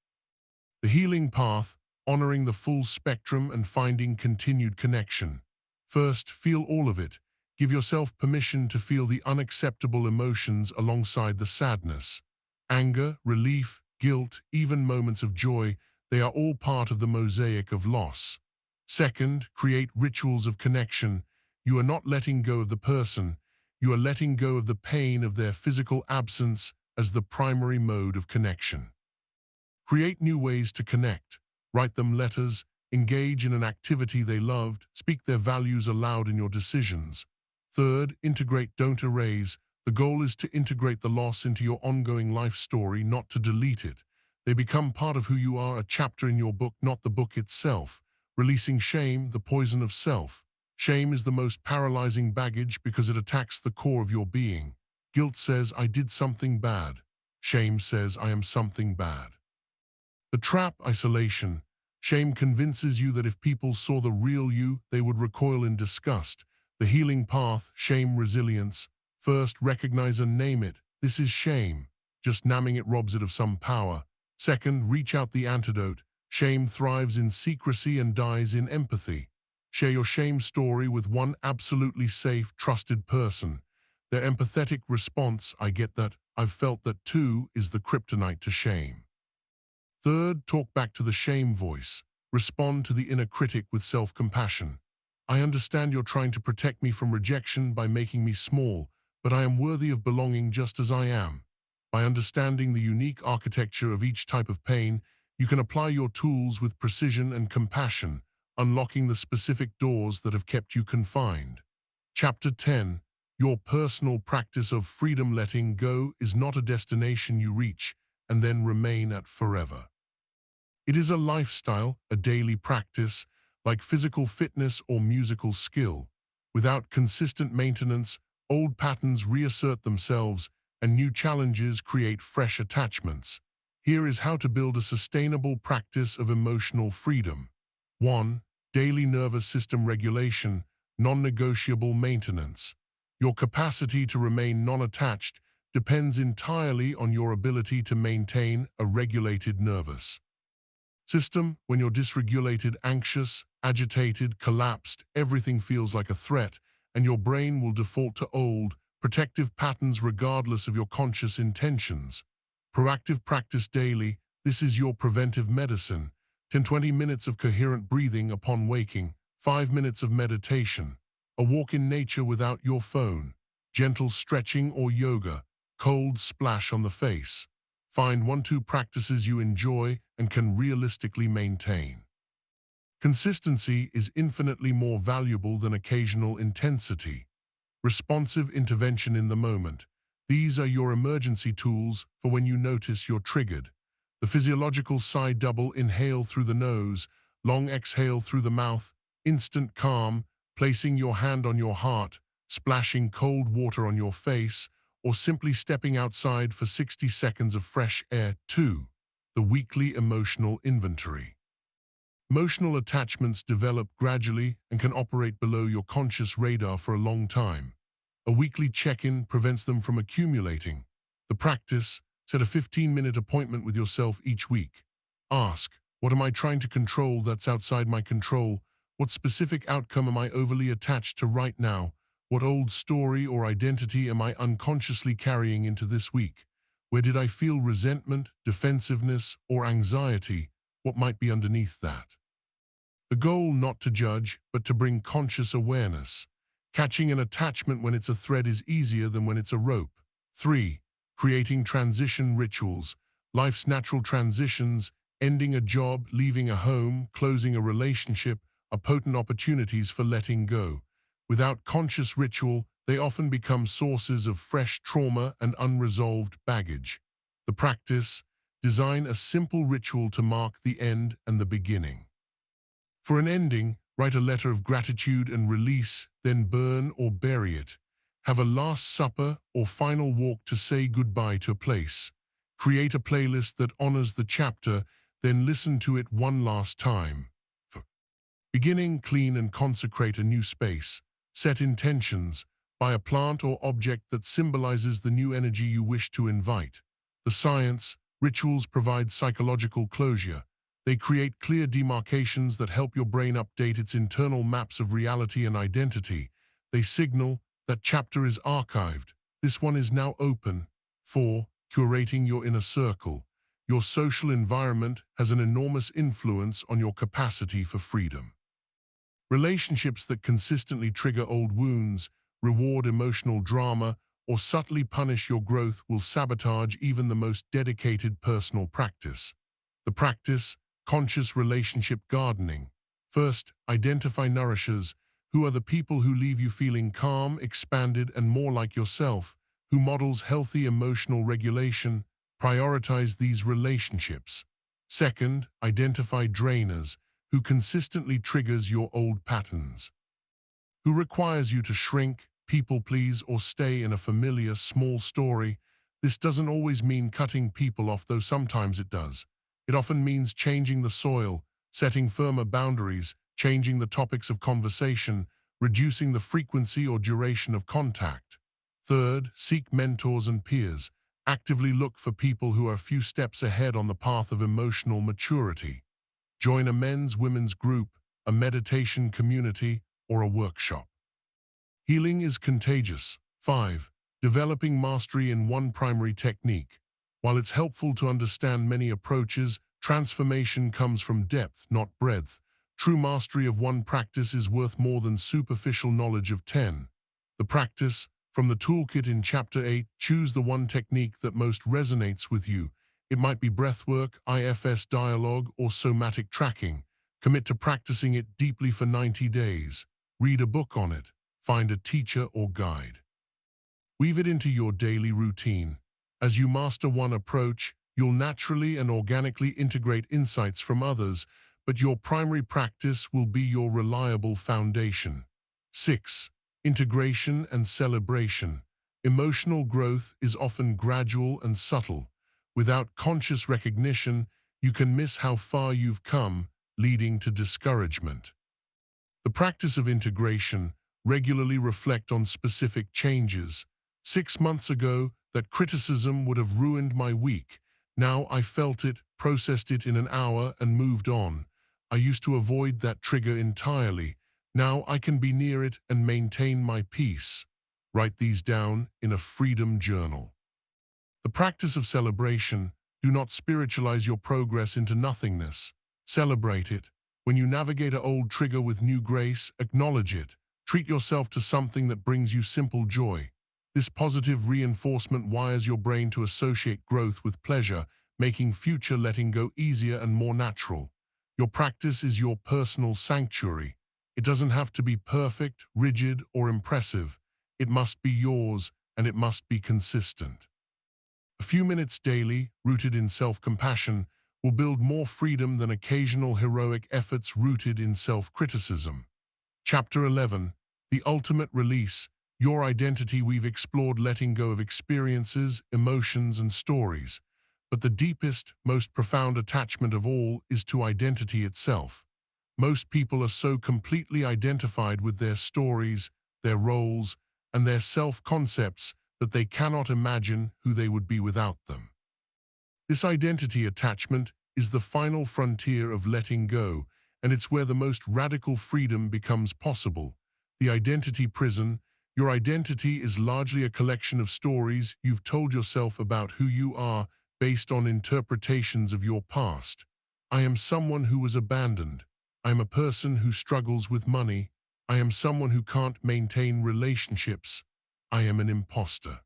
[SPEAKER 1] The healing path, honoring the full spectrum and finding continued connection. First, feel all of it. Give yourself permission to feel the unacceptable emotions alongside the sadness. Anger, relief, guilt, even moments of joy, they are all part of the mosaic of loss. Second, create rituals of connection. You are not letting go of the person, you are letting go of the pain of their physical absence as the primary mode of connection. Create new ways to connect. Write them letters, engage in an activity they loved, speak their values aloud in your decisions. Third, integrate, don't erase. The goal is to integrate the loss into your ongoing life story, not to delete it. They become part of who you are, a chapter in your book, not the book itself. Releasing shame, the poison of self. Shame is the most paralyzing baggage because it attacks the core of your being. Guilt says, I did something bad. Shame says, I am something bad. The trap, isolation. Shame convinces you that if people saw the real you, they would recoil in disgust. The healing path, shame, resilience. First, recognize and name it. This is shame. Just naming it robs it of some power. Second, reach out the antidote. Shame thrives in secrecy and dies in empathy. Share your shame story with one absolutely safe, trusted person. Their empathetic response, I get that, I've felt that too, is the kryptonite to shame. Third, talk back to the shame voice. Respond to the inner critic with self-compassion. I understand you're trying to protect me from rejection by making me small, but I am worthy of belonging just as I am. By understanding the unique architecture of each type of pain, you can apply your tools with precision and compassion, unlocking the specific doors that have kept you confined. Chapter 10. Your personal practice of freedom. Letting go is not a destination you reach and then remain at forever. It is a lifestyle, a daily practice, like physical fitness or musical skill. Without consistent maintenance, old patterns reassert themselves and new challenges create fresh attachments. Here is how to build a sustainable practice of emotional freedom. 1. Daily nervous system regulation, non-negotiable maintenance. Your capacity to remain non-attached depends entirely on your ability to maintain a regulated nervous system. When you're dysregulated, anxious, agitated, collapsed, everything feels like a threat, and your brain will default to old, protective patterns regardless of your conscious intentions. Proactive practice daily. This is your preventive medicine. 10-20 minutes of coherent breathing upon waking, 5 minutes of meditation, a walk in nature without your phone, gentle stretching or yoga, cold splash on the face. Find 1-2 practices you enjoy and can realistically maintain. Consistency is infinitely more valuable than occasional intensity. Responsive intervention in the moment. These are your emergency tools for when you notice you're triggered. The physiological sigh, double inhale through the nose, long exhale through the mouth, instant calm, placing your hand on your heart, splashing cold water on your face, or simply stepping outside for 60 seconds of fresh air. 2. The weekly emotional inventory. Emotional attachments develop gradually and can operate below your conscious radar for a long time. A weekly check-in prevents them from accumulating. The practice: set a 15-minute appointment with yourself each week. Ask, what am I trying to control that's outside my control? What specific outcome am I overly attached to right now? What old story or identity am I unconsciously carrying into this week? Where did I feel resentment, defensiveness, or anxiety? What might be underneath that? The goal: not to judge, but to bring conscious awareness. Catching an attachment when it's a thread is easier than when it's a rope. 3. Creating transition rituals. Life's natural transitions, ending a job, leaving a home, closing a relationship, are potent opportunities for letting go. Without conscious ritual, they often become sources of fresh trauma and unresolved baggage. The practice: design a simple ritual to mark the end and the beginning. For an ending, write a letter of gratitude and release, then burn or bury it. Have a last supper or final walk to say goodbye to a place. Create a playlist that honors the chapter, then listen to it one last time. For beginning, clean and consecrate a new space. Set intentions. Buy a plant or object that symbolizes the new energy you wish to invite. The science: rituals provide psychological closure. They create clear demarcations that help your brain update its internal maps of reality and identity. They signal that chapter is archived. This one is now open. 4. Curating your inner circle. Your social environment has an enormous influence on your capacity for freedom. Relationships that consistently trigger old wounds, reward emotional drama, or subtly punish your growth will sabotage even the most dedicated personal practice. The practice: conscious relationship gardening. First, identify nourishers. Who are the people who leave you feeling calm, expanded, and more like yourself? Who models healthy emotional regulation? Prioritize these relationships. Second, identify drainers. Who consistently triggers your old patterns? Who requires you to shrink, people please, or stay in a familiar, small story? This doesn't always mean cutting people off, though sometimes it does. It often means changing the soil, setting firmer boundaries, changing the topics of conversation, reducing the frequency or duration of contact. Third, seek mentors and peers. Actively look for people who are a few steps ahead on the path of emotional maturity. Join a men's women's group, a meditation community, or a workshop. Healing is contagious. 5. Developing mastery in one primary technique. While it's helpful to understand many approaches, transformation comes from depth, not breadth. True mastery of one practice is worth more than superficial knowledge of 10. The practice: from the toolkit in Chapter 8, choose the one technique that most resonates with you. It might be breathwork, IFS dialogue, or somatic tracking. Commit to practicing it deeply for 90 days. Read a book on it. Find a teacher or guide. Weave it into your daily routine. As you master one approach, you'll naturally and organically integrate insights from others, but your primary practice will be your reliable foundation. 6. Integration and celebration. Emotional growth is often gradual and subtle. Without conscious recognition, you can miss how far you've come, leading to discouragement. The practice of integration: regularly reflect on specific changes. 6 months ago, that criticism would have ruined my week. Now I felt it, processed it in an hour, and moved on. I used to avoid that trigger entirely. Now I can be near it and maintain my peace. Write these down in a freedom journal. The practice of celebration: do not spiritualize your progress into nothingness. Celebrate it. When you navigate an old trigger with new grace, acknowledge it. Treat yourself to something that brings you simple joy. This positive reinforcement wires your brain to associate growth with pleasure, making future letting go easier and more natural. Your practice is your personal sanctuary. It doesn't have to be perfect, rigid, or impressive. It must be yours, and it must be consistent. A few minutes daily, rooted in self-compassion, will build more freedom than occasional heroic efforts rooted in self-criticism. Chapter 11, The Ultimate Release, Your Identity. We've explored letting go of experiences, emotions, and stories. But the deepest, most profound attachment of all is to identity itself. Most people are so completely identified with their stories, their roles, and their self-concepts that they cannot imagine who they would be without them. This identity attachment is the final frontier of letting go, and it's where the most radical freedom becomes possible. The identity prison. Your identity is largely a collection of stories you've told yourself about who you are based on interpretations of your past. I am someone who was abandoned. I am a person who struggles with money. I am someone who can't maintain relationships. I am an imposter.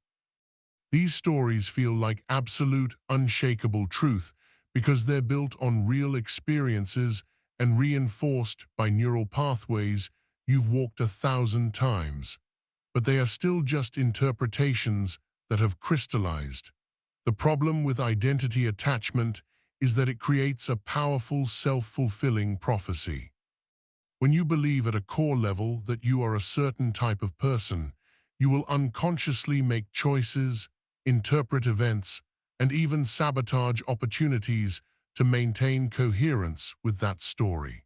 [SPEAKER 1] These stories feel like absolute, unshakable truth because they're built on real experiences and reinforced by neural pathways you've walked 1,000 times. But they are still just interpretations that have crystallized. The problem with identity attachment is that it creates a powerful, self-fulfilling prophecy. When you believe at a core level that you are a certain type of person, you will unconsciously make choices, interpret events, and even sabotage opportunities to maintain coherence with that story.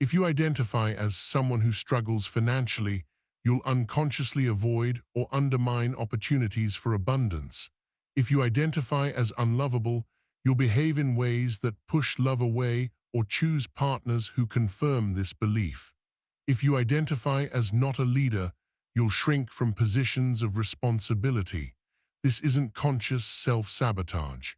[SPEAKER 1] If you identify as someone who struggles financially, you'll unconsciously avoid or undermine opportunities for abundance. If you identify as unlovable, you'll behave in ways that push love away or choose partners who confirm this belief. If you identify as not a leader, you'll shrink from positions of responsibility. This isn't conscious self-sabotage.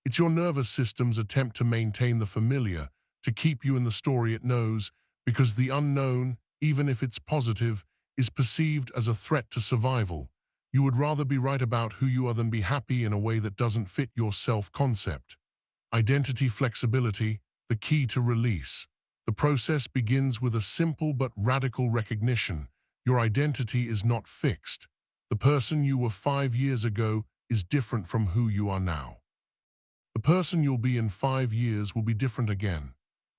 [SPEAKER 1] It's your nervous system's attempt to maintain the familiar, to keep you in the story it knows, because the unknown, even if it's positive, is perceived as a threat to survival. You would rather be right about who you are than be happy in a way that doesn't fit your self-concept. Identity flexibility, the key to release. The process begins with a simple but radical recognition. Your identity is not fixed. The person you were 5 years ago is different from who you are now. The person you'll be in 5 years will be different again.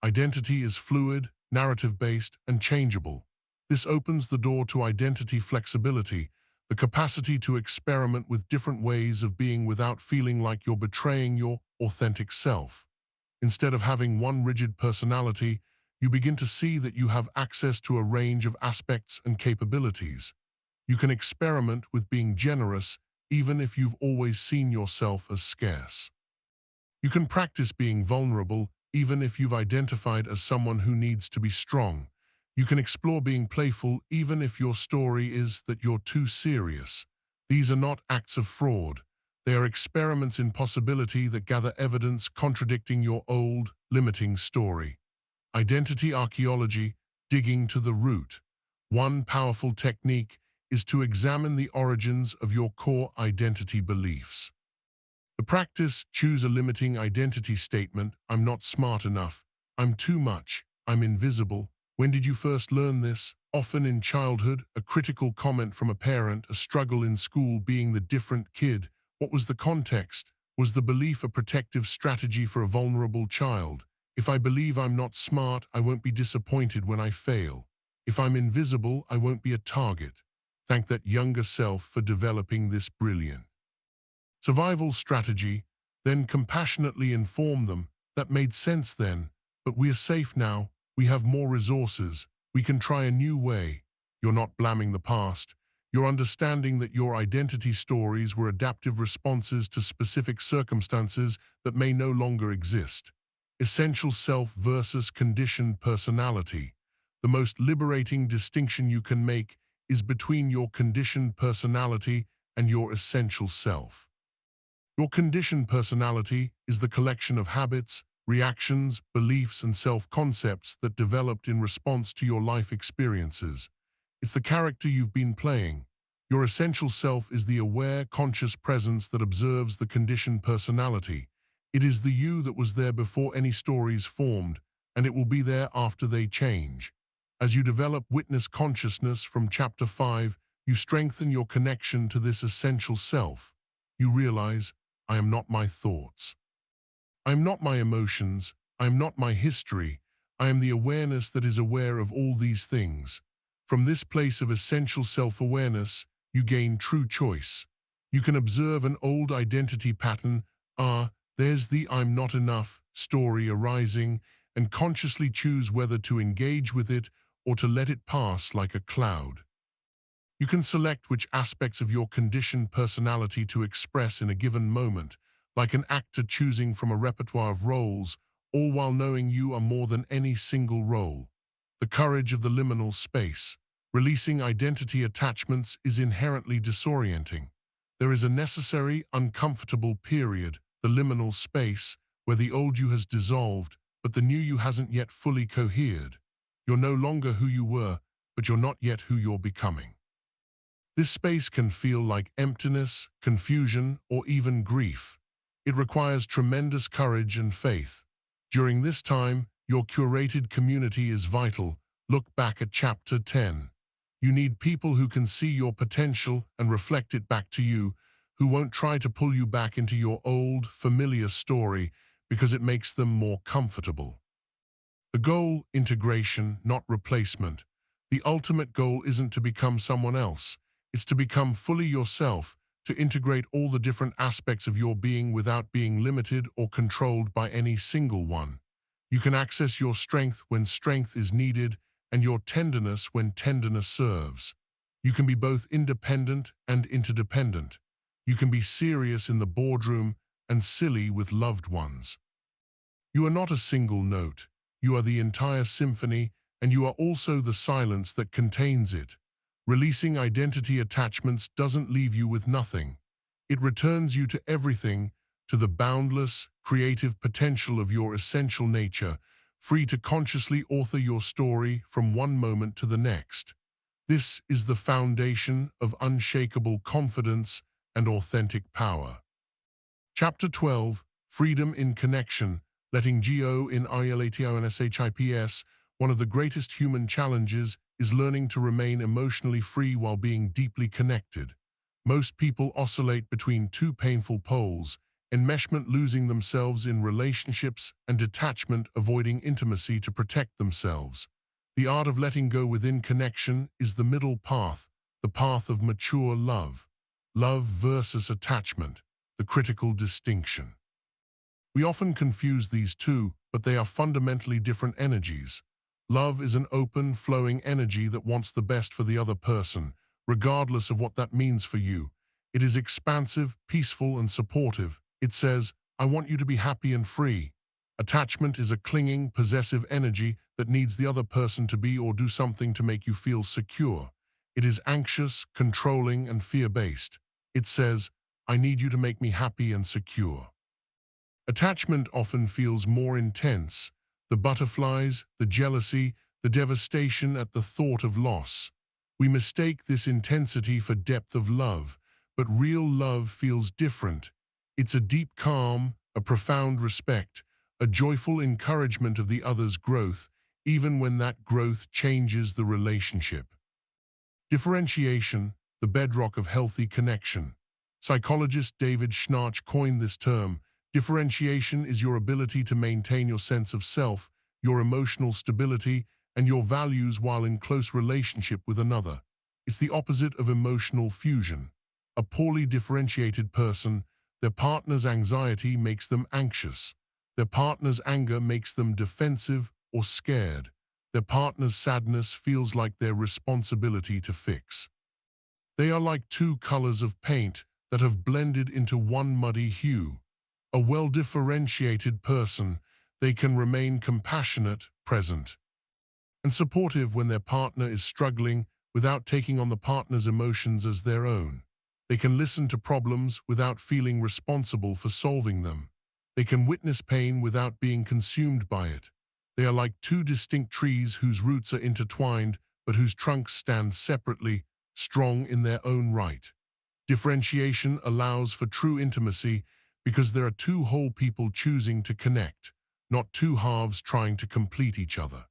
[SPEAKER 1] Identity is fluid, narrative-based, and changeable. This opens the door to identity flexibility, the capacity to experiment with different ways of being without feeling like you're betraying your authentic self. Instead of having one rigid personality, you begin to see that you have access to a range of aspects and capabilities. You can experiment with being generous even if you've always seen yourself as scarce. You can practice being vulnerable even if you've identified as someone who needs to be strong. You can explore being playful even if your story is that you're too serious. These are not acts of fraud. They are experiments in possibility that gather evidence contradicting your old, limiting story. Identity archaeology, digging to the root. One powerful technique is to examine the origins of your core identity beliefs. The practice, choose a limiting identity statement. I'm not smart enough. I'm too much. I'm invisible. When did you first learn this? Often in childhood, a critical comment from a parent, a struggle in school being the different kid. What was the context? Was the belief a protective strategy for a vulnerable child? If I believe I'm not smart, I won't be disappointed when I fail. If I'm invisible, I won't be a target. Thank that younger self for developing this brilliant survival strategy, then compassionately inform them. That made sense then, but we're safe now. We have more resources. We can try a new way. You're not blaming the past. You're understanding that your identity stories were adaptive responses to specific circumstances that may no longer exist. Essential self versus conditioned personality. The most liberating distinction you can make is between your conditioned personality and your essential self. Your conditioned personality is the collection of habits, reactions, beliefs, and self-concepts that developed in response to your life experiences. It's the character you've been playing. Your essential self is the aware, conscious presence that observes the conditioned personality. It is the you that was there before any stories formed, and it will be there after they change. As you develop witness consciousness from Chapter 5, you strengthen your connection to this essential self. You realize, I am not my thoughts. I am not my emotions, I am not my history, I am the awareness that is aware of all these things. From this place of essential self-awareness, you gain true choice. You can observe an old identity pattern, there's the I'm not enough story arising, and consciously choose whether to engage with it or to let it pass like a cloud. You can select which aspects of your conditioned personality to express in a given moment, like an actor choosing from a repertoire of roles, all while knowing you are more than any single role. The courage of the liminal space. Releasing identity attachments is inherently disorienting. There is a necessary, uncomfortable period, the liminal space, where the old you has dissolved, but the new you hasn't yet fully cohered. You're no longer who you were, but you're not yet who you're becoming. This space can feel like emptiness, confusion, or even grief. It requires tremendous courage and faith. During this time, your curated community is vital. Look back at Chapter 10. You need people who can see your potential and reflect it back to you, who won't try to pull you back into your old, familiar story because it makes them more comfortable. The goal, integration, not replacement. The ultimate goal isn't to become someone else. It's to become fully yourself, to integrate all the different aspects of your being without being limited or controlled by any single one. You can access your strength when strength is needed and your tenderness when tenderness serves. You can be both independent and interdependent. You can be serious in the boardroom and silly with loved ones. You are not a single note. You are the entire symphony, and you are also the silence that contains it. Releasing identity attachments doesn't leave you with nothing. It returns you to everything, to the boundless, creative potential of your essential nature, free to consciously author your story from one moment to the next. This is the foundation of unshakable confidence and authentic power. Chapter 12, Freedom in Connection, letting go in RELATIONSHIPS. One of the greatest human challenges is learning to remain emotionally free while being deeply connected. Most people oscillate between two painful poles, enmeshment, losing themselves in relationships, and detachment, avoiding intimacy to protect themselves. The art of letting go within connection is the middle path, the path of mature love. Love versus attachment, the critical distinction. We often confuse these two, but they are fundamentally different energies. Love is an open, flowing energy that wants the best for the other person, regardless of what that means for you. It is expansive, peaceful, and supportive. It says, I want you to be happy and free. Attachment is a clinging, possessive energy that needs the other person to be or do something to make you feel secure. It is anxious, controlling, and fear-based. It says, I need you to make me happy and secure. Attachment often feels more intense, the butterflies, the jealousy, the devastation at the thought of loss. We mistake this intensity for depth of love, but real love feels different. It's a deep calm, a profound respect, a joyful encouragement of the other's growth, even when that growth changes the relationship. Differentiation, the bedrock of healthy connection. Psychologist David Schnarch coined this term. Differentiation is your ability to maintain your sense of self, your emotional stability, and your values while in close relationship with another. It's the opposite of emotional fusion. A poorly differentiated person, their partner's anxiety makes them anxious. Their partner's anger makes them defensive or scared. Their partner's sadness feels like their responsibility to fix. They are like two colors of paint that have blended into one muddy hue. A well-differentiated person, they can remain compassionate, present, and supportive when their partner is struggling without taking on the partner's emotions as their own. They can listen to problems without feeling responsible for solving them. They can witness pain without being consumed by it. They are like two distinct trees whose roots are intertwined but whose trunks stand separately, strong in their own right. Differentiation allows for true intimacy because there are two whole people choosing to connect, not two halves trying to complete each other.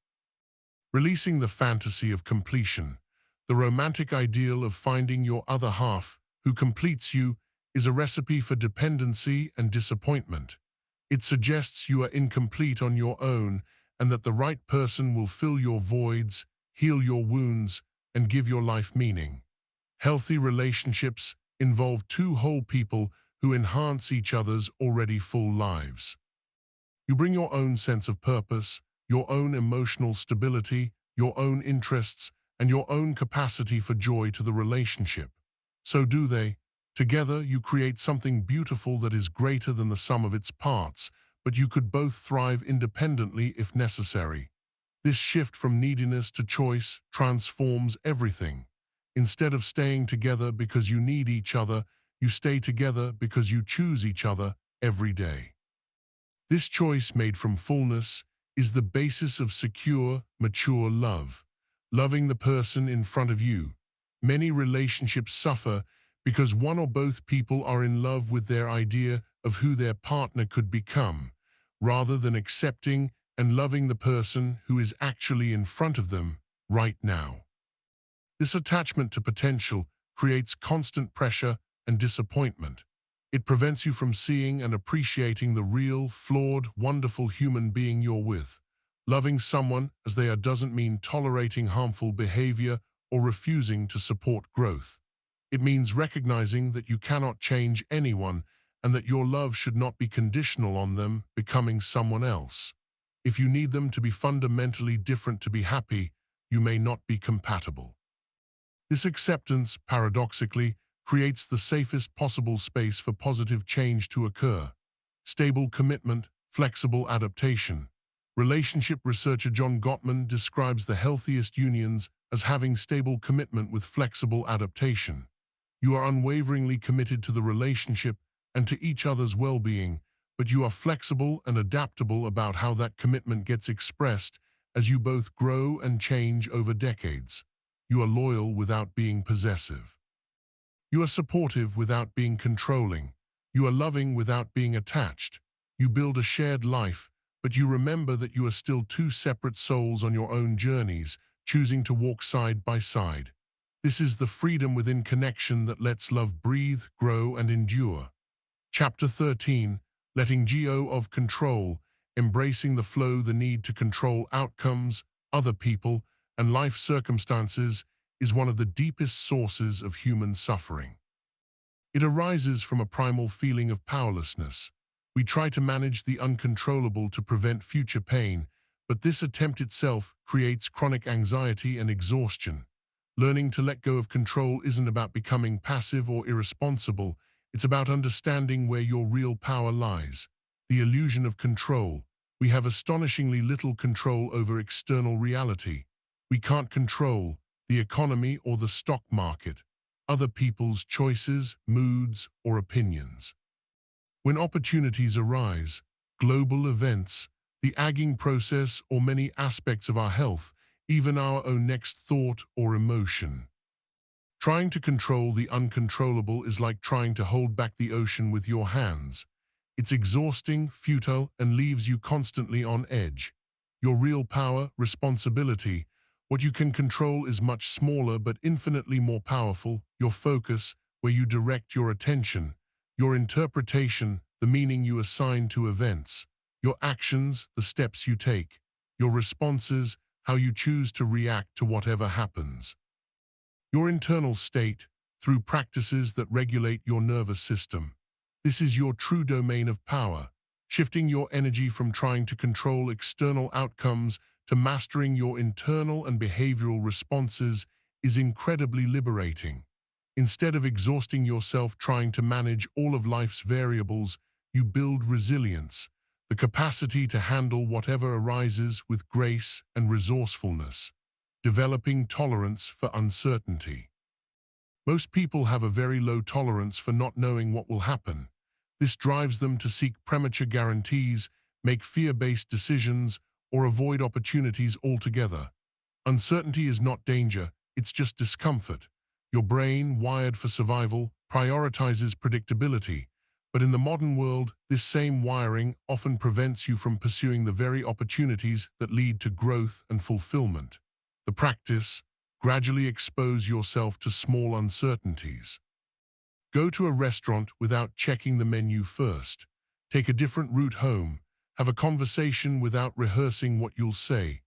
[SPEAKER 1] Releasing the fantasy of completion, the romantic ideal of finding your other half who completes you, is a recipe for dependency and disappointment. It suggests you are incomplete on your own and that the right person will fill your voids, heal your wounds, and give your life meaning. Healthy relationships involve two whole people who enhance each other's already full lives. You bring your own sense of purpose, your own emotional stability, your own interests, and your own capacity for joy to the relationship. So do they. Together, you create something beautiful that is greater than the sum of its parts, but you could both thrive independently if necessary. This shift from neediness to choice transforms everything. Instead of staying together because you need each other, you stay together because you choose each other every day. This choice made from fullness is the basis of secure, mature love. Loving the person in front of you. Many relationships suffer because one or both people are in love with their idea of who their partner could become, rather than accepting and loving the person who is actually in front of them right now. This attachment to potential creates constant pressure and disappointment. It prevents you from seeing and appreciating the real, flawed, wonderful human being you're with. Loving someone as they are doesn't mean tolerating harmful behavior or refusing to support growth. It means recognizing that you cannot change anyone and that your love should not be conditional on them becoming someone else. If you need them to be fundamentally different to be happy, you may not be compatible. This acceptance, paradoxically, creates the safest possible space for positive change to occur. Stable commitment, flexible adaptation. Relationship researcher John Gottman describes the healthiest unions as having stable commitment with flexible adaptation. You are unwaveringly committed to the relationship and to each other's well-being, but you are flexible and adaptable about how that commitment gets expressed as you both grow and change over decades. You are loyal without being possessive. You are supportive without being controlling. You are loving without being attached. You build a shared life, but you remember that you are still two separate souls on your own journeys, choosing to walk side by side. This is the freedom within connection that lets love breathe, grow, and endure. Chapter 13, Letting Go of Control, Embracing the Flow, the need to control outcomes, other people, and life circumstances is one of the deepest sources of human suffering. It arises from a primal feeling of powerlessness. We try to manage the uncontrollable to prevent future pain, but this attempt itself creates chronic anxiety and exhaustion. Learning to let go of control isn't about becoming passive or irresponsible. It's about understanding where your real power lies. The illusion of control. We have astonishingly little control over external reality. We can't control the economy or the stock market, other people's choices, moods, or opinions. When opportunities arise, global events, the aging process, or many aspects of our health, even our own next thought or emotion. Trying to control the uncontrollable is like trying to hold back the ocean with your hands. It's exhausting, futile, and leaves you constantly on edge. Your real power, responsibility, what you can control is much smaller but infinitely more powerful. Your focus, where you direct your attention, your interpretation, the meaning you assign to events, your actions, the steps you take, your responses, how you choose to react to whatever happens. Your internal state, through practices that regulate your nervous system. This is your true domain of power, shifting your energy from trying to control external outcomes to mastering your internal and behavioral responses is incredibly liberating. Instead of exhausting yourself trying to manage all of life's variables, you build resilience, the capacity to handle whatever arises with grace and resourcefulness, developing tolerance for uncertainty. Most people have a very low tolerance for not knowing what will happen. This drives them to seek premature guarantees, make fear-based decisions, or avoid opportunities altogether. Uncertainty is not danger, it's just discomfort. Your brain, wired for survival, prioritizes predictability. But in the modern world, this same wiring often prevents you from pursuing the very opportunities that lead to growth and fulfillment. The practice: gradually expose yourself to small uncertainties. Go to a restaurant without checking the menu first. take a different route home, have a conversation without rehearsing what you'll say.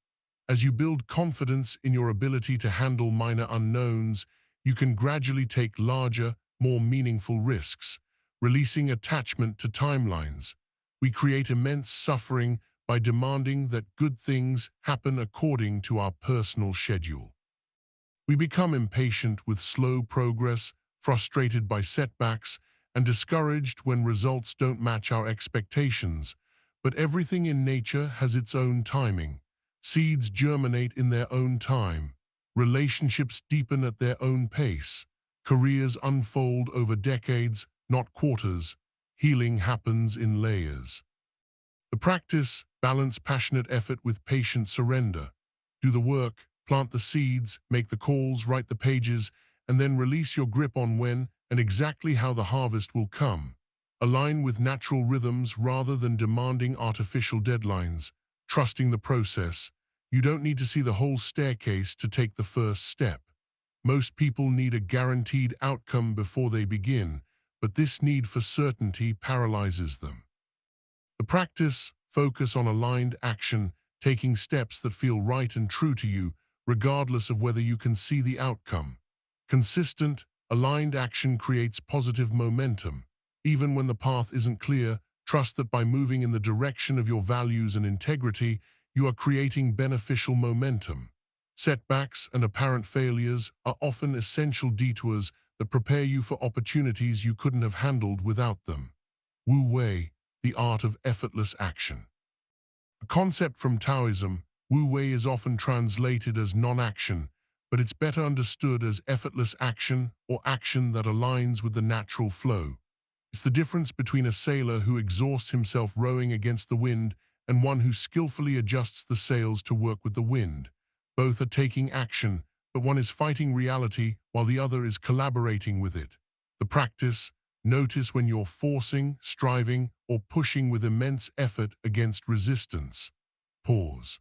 [SPEAKER 1] As you build confidence in your ability to handle minor unknowns, you can gradually take larger, more meaningful risks, releasing attachment to timelines. We create immense suffering by demanding that good things happen according to our personal schedule. We become impatient with slow progress, frustrated by setbacks, and discouraged when results don't match our expectations. But everything in nature has its own timing. Seeds germinate in their own time. Relationships deepen at their own pace. Careers unfold over decades, not quarters. Healing happens in layers. The practice, balance passionate effort with patient surrender. Do the work, plant the seeds, make the calls, write the pages, and then release your grip on when and exactly how the harvest will come. Align with natural rhythms rather than demanding artificial deadlines. Trusting the process. You don't need to see the whole staircase to take the first step. Most people need a guaranteed outcome before they begin, but this need for certainty paralyzes them. The practice, focus on aligned action, taking steps that feel right and true to you, regardless of whether you can see the outcome. Consistent, aligned action creates positive momentum. Even when the path isn't clear, trust that by moving in the direction of your values and integrity, you are creating beneficial momentum. Setbacks and apparent failures are often essential detours that prepare you for opportunities you couldn't have handled without them. Wu Wei, the art of effortless action. A concept from Taoism, Wu Wei is often translated as non-action, but it's better understood as effortless action or action that aligns with the natural flow. It's the difference between a sailor who exhausts himself rowing against the wind and one who skillfully adjusts the sails to work with the wind. Both are taking action, but one is fighting reality while the other is collaborating with it. The practice, notice when you're forcing, striving, or pushing with immense effort against resistance. Pause.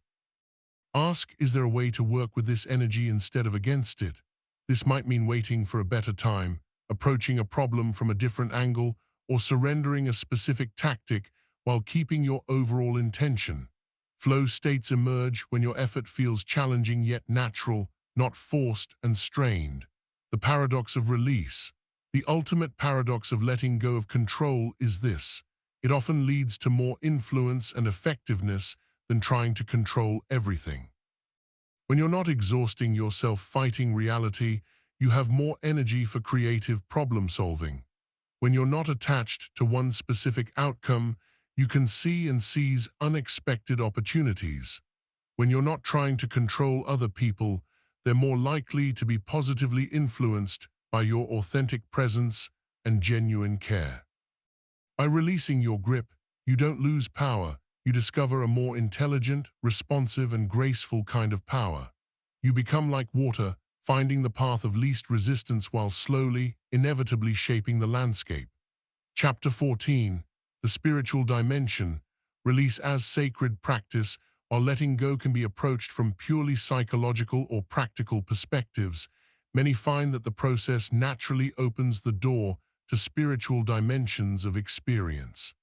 [SPEAKER 1] Ask, is there a way to work with this energy instead of against it? This might mean waiting for a better time, approaching a problem from a different angle, or surrendering a specific tactic while keeping your overall intention. Flow states emerge when your effort feels challenging yet natural, not forced and strained. The paradox of release. The ultimate paradox of letting go of control is this. It often leads to more influence and effectiveness than trying to control everything. When you're not exhausting yourself fighting reality, you have more energy for creative problem solving. When you're not attached to one specific outcome, you can see and seize unexpected opportunities. When you're not trying to control other people, they're more likely to be positively influenced by your authentic presence and genuine care. By releasing your grip, you don't lose power, you discover a more intelligent, responsive, and graceful kind of power. You become like water, finding the path of least resistance while slowly, inevitably shaping the landscape. Chapter 14, The Spiritual Dimension. Release as sacred practice. While letting go can be approached from purely psychological or practical perspectives, many find that the process naturally opens the door to spiritual dimensions of experience.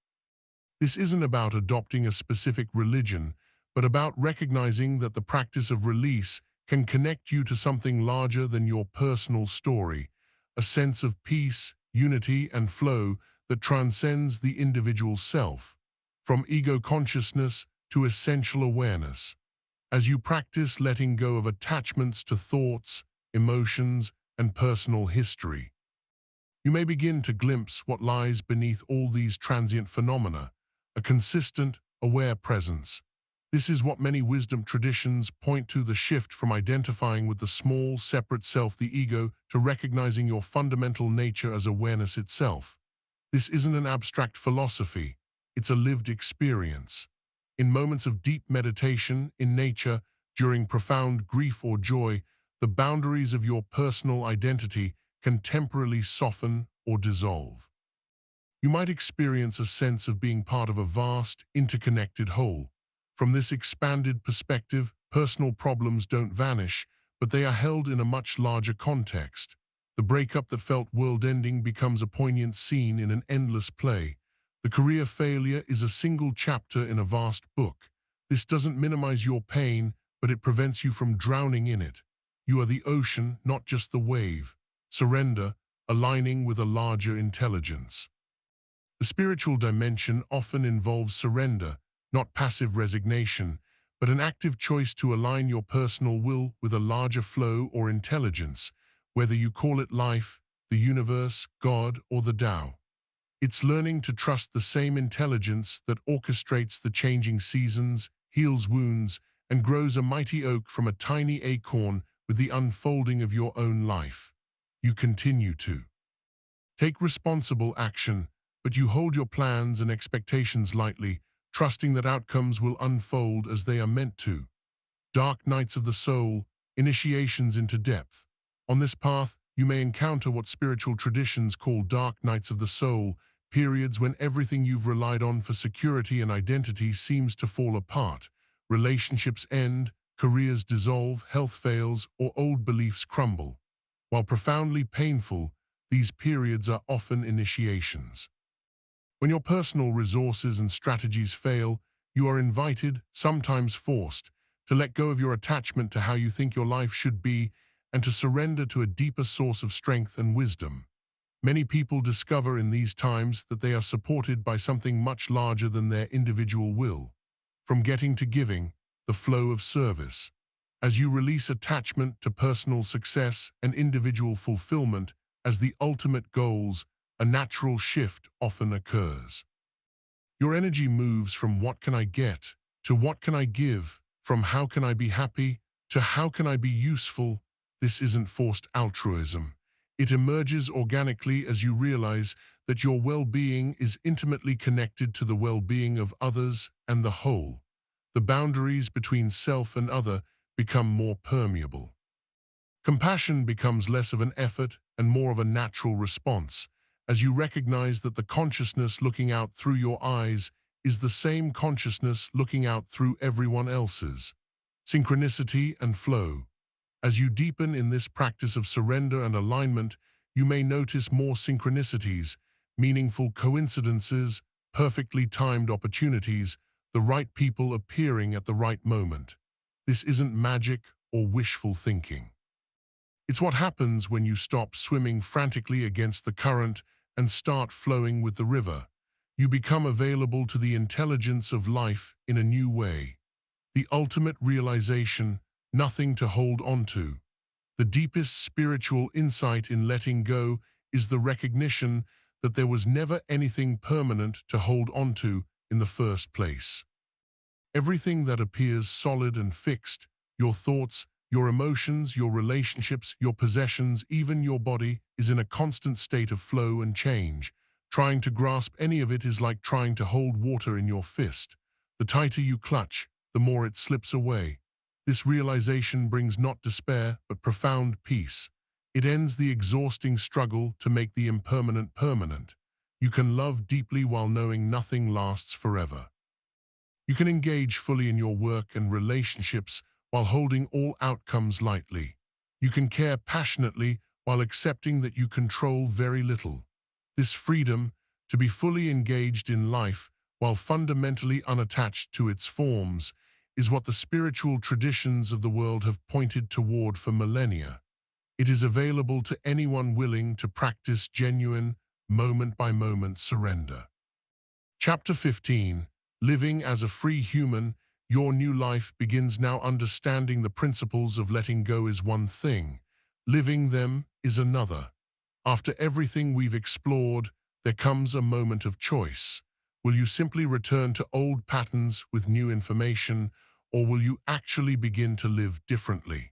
[SPEAKER 1] This isn't about adopting a specific religion, but about recognizing that the practice of release can connect you to something larger than your personal story, a sense of peace, unity, and flow that transcends the individual self, from ego consciousness to essential awareness. As you practice letting go of attachments to thoughts, emotions, and personal history, you may begin to glimpse what lies beneath all these transient phenomena, a consistent, aware presence. This is what many wisdom traditions point to: the shift from identifying with the small, separate self, the ego, to recognizing your fundamental nature as awareness itself. This isn't an abstract philosophy, it's a lived experience. In moments of deep meditation, in nature, during profound grief or joy, the boundaries of your personal identity can temporarily soften or dissolve. You might experience a sense of being part of a vast, interconnected whole. From this expanded perspective, personal problems don't vanish, but they are held in a much larger context. The breakup that felt world-ending becomes a poignant scene in an endless play. The career failure is a single chapter in a vast book. This doesn't minimize your pain, but it prevents you from drowning in it. You are the ocean, not just the wave. Surrender, aligning with a larger intelligence. The spiritual dimension often involves surrender, not passive resignation, but an active choice to align your personal will with a larger flow or intelligence, whether you call it life, the universe, God, or the Tao. It's learning to trust the same intelligence that orchestrates the changing seasons, heals wounds, and grows a mighty oak from a tiny acorn with the unfolding of your own life. You continue to take responsible action, but you hold your plans and expectations lightly, trusting that outcomes will unfold as they are meant to. Dark nights of the soul, initiations into depth. On this path, you may encounter what spiritual traditions call dark nights of the soul, periods when everything you've relied on for security and identity seems to fall apart. Relationships end, careers dissolve, health fails, or old beliefs crumble. While profoundly painful, these periods are often initiations. When your personal resources and strategies fail, you are invited, sometimes forced, to let go of your attachment to how you think your life should be and to surrender to a deeper source of strength and wisdom. Many people discover in these times that they are supported by something much larger than their individual will. From getting to giving, the flow of service. As you release attachment to personal success and individual fulfillment as the ultimate goals, a natural shift often occurs. Your energy moves from what can I get to what can I give, from how can I be happy to how can I be useful. This isn't forced altruism. It emerges organically as you realize that your well-being is intimately connected to the well-being of others and the whole. The boundaries between self and other become more permeable. Compassion becomes less of an effort and more of a natural response, as you recognize that the consciousness looking out through your eyes is the same consciousness looking out through everyone else's. Synchronicity and flow. As you deepen in this practice of surrender and alignment, you may notice more synchronicities, meaningful coincidences, perfectly timed opportunities, the right people appearing at the right moment. This isn't magic or wishful thinking. It's what happens when you stop swimming frantically against the current and start flowing with the river. You become available to the intelligence of life in a new way. The ultimate realization, nothing to hold on to. The deepest spiritual insight in letting go is the recognition that there was never anything permanent to hold on to in the first place. Everything that appears solid and fixed, your thoughts, your emotions, your relationships, your possessions, even your body, is in a constant state of flow and change. Trying to grasp any of it is like trying to hold water in your fist. The tighter you clutch, the more it slips away. This realization brings not despair, but profound peace. It ends the exhausting struggle to make the impermanent permanent. You can love deeply while knowing nothing lasts forever. You can engage fully in your work and relationships while holding all outcomes lightly. You can care passionately while accepting that you control very little. This freedom, to be fully engaged in life while fundamentally unattached to its forms, is what the spiritual traditions of the world have pointed toward for millennia. It is available to anyone willing to practice genuine, moment-by-moment surrender. Chapter 15. Living as a free human, your new life begins now. Understanding the principles of letting go is one thing, living them is another. After everything we've explored, there comes a moment of choice. Will you simply return to old patterns with new information, or will you actually begin to live differently?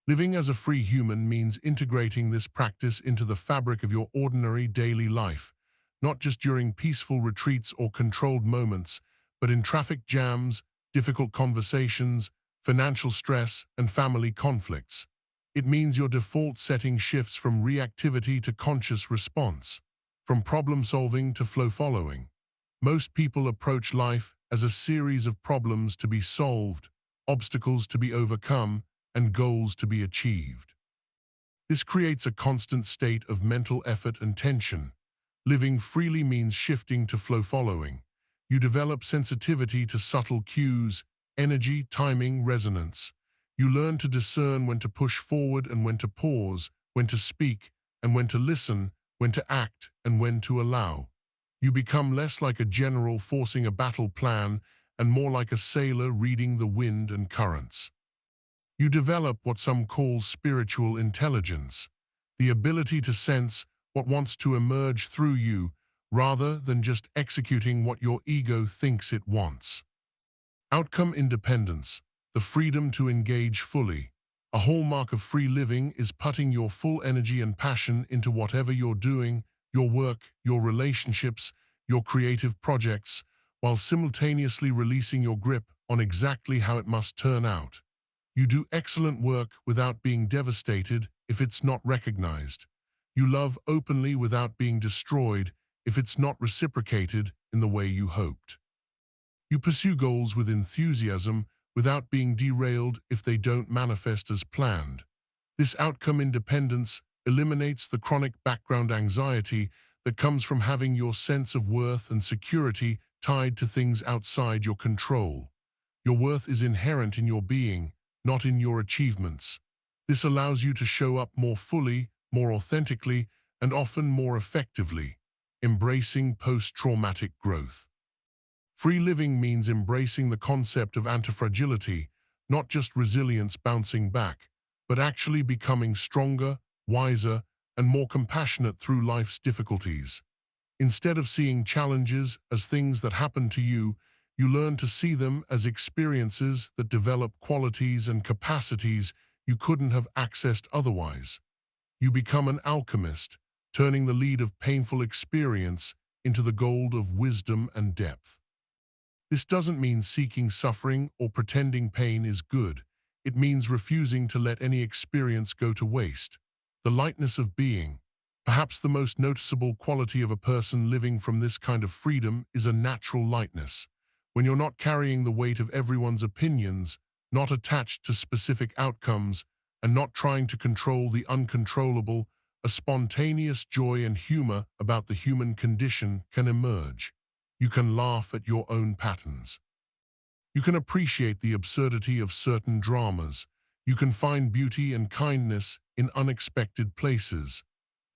[SPEAKER 1] Living as a free human means integrating this practice into the fabric of your ordinary daily life, not just during peaceful retreats or controlled moments, but in traffic jams, difficult conversations, financial stress, and family conflicts. It means your default setting shifts from reactivity to conscious response, from problem-solving to flow-following. Most people approach life as a series of problems to be solved, obstacles to be overcome, and goals to be achieved. This creates a constant state of mental effort and tension. Living freely means shifting to flow following. You develop sensitivity to subtle cues, energy, timing, resonance. You learn to discern when to push forward and when to pause, when to speak and when to listen, when to act and when to allow. You become less like a general forcing a battle plan and more like a sailor reading the wind and currents. You develop what some call spiritual intelligence, the ability to sense what wants to emerge through you rather than just executing what your ego thinks it wants. Outcome independence, the freedom to engage fully. A hallmark of free living is putting your full energy and passion into whatever you're doing, your work, your relationships, your creative projects, while simultaneously releasing your grip on exactly how it must turn out. You do excellent work without being devastated if it's not recognized. You love openly without being destroyed if it's not reciprocated in the way you hoped. You pursue goals with enthusiasm without being derailed if they don't manifest as planned. This outcome independence eliminates the chronic background anxiety that comes from having your sense of worth and security tied to things outside your control. Your worth is inherent in your being, not in your achievements. This allows you to show up more fully, more authentically, and often more effectively, embracing post-traumatic growth. Free living means embracing the concept of antifragility, not just resilience bouncing back, but actually becoming stronger, wiser, and more compassionate through life's difficulties. Instead of seeing challenges as things that happen to you, you learn to see them as experiences that develop qualities and capacities you couldn't have accessed otherwise. You become an alchemist, turning the lead of painful experience into the gold of wisdom and depth. This doesn't mean seeking suffering or pretending pain is good. It means refusing to let any experience go to waste. The lightness of being. Perhaps the most noticeable quality of a person living from this kind of freedom is a natural lightness. When you're not carrying the weight of everyone's opinions, not attached to specific outcomes, and not trying to control the uncontrollable, a spontaneous joy and humor about the human condition can emerge. You can laugh at your own patterns. You can appreciate the absurdity of certain dramas. You can find beauty and kindness in unexpected places.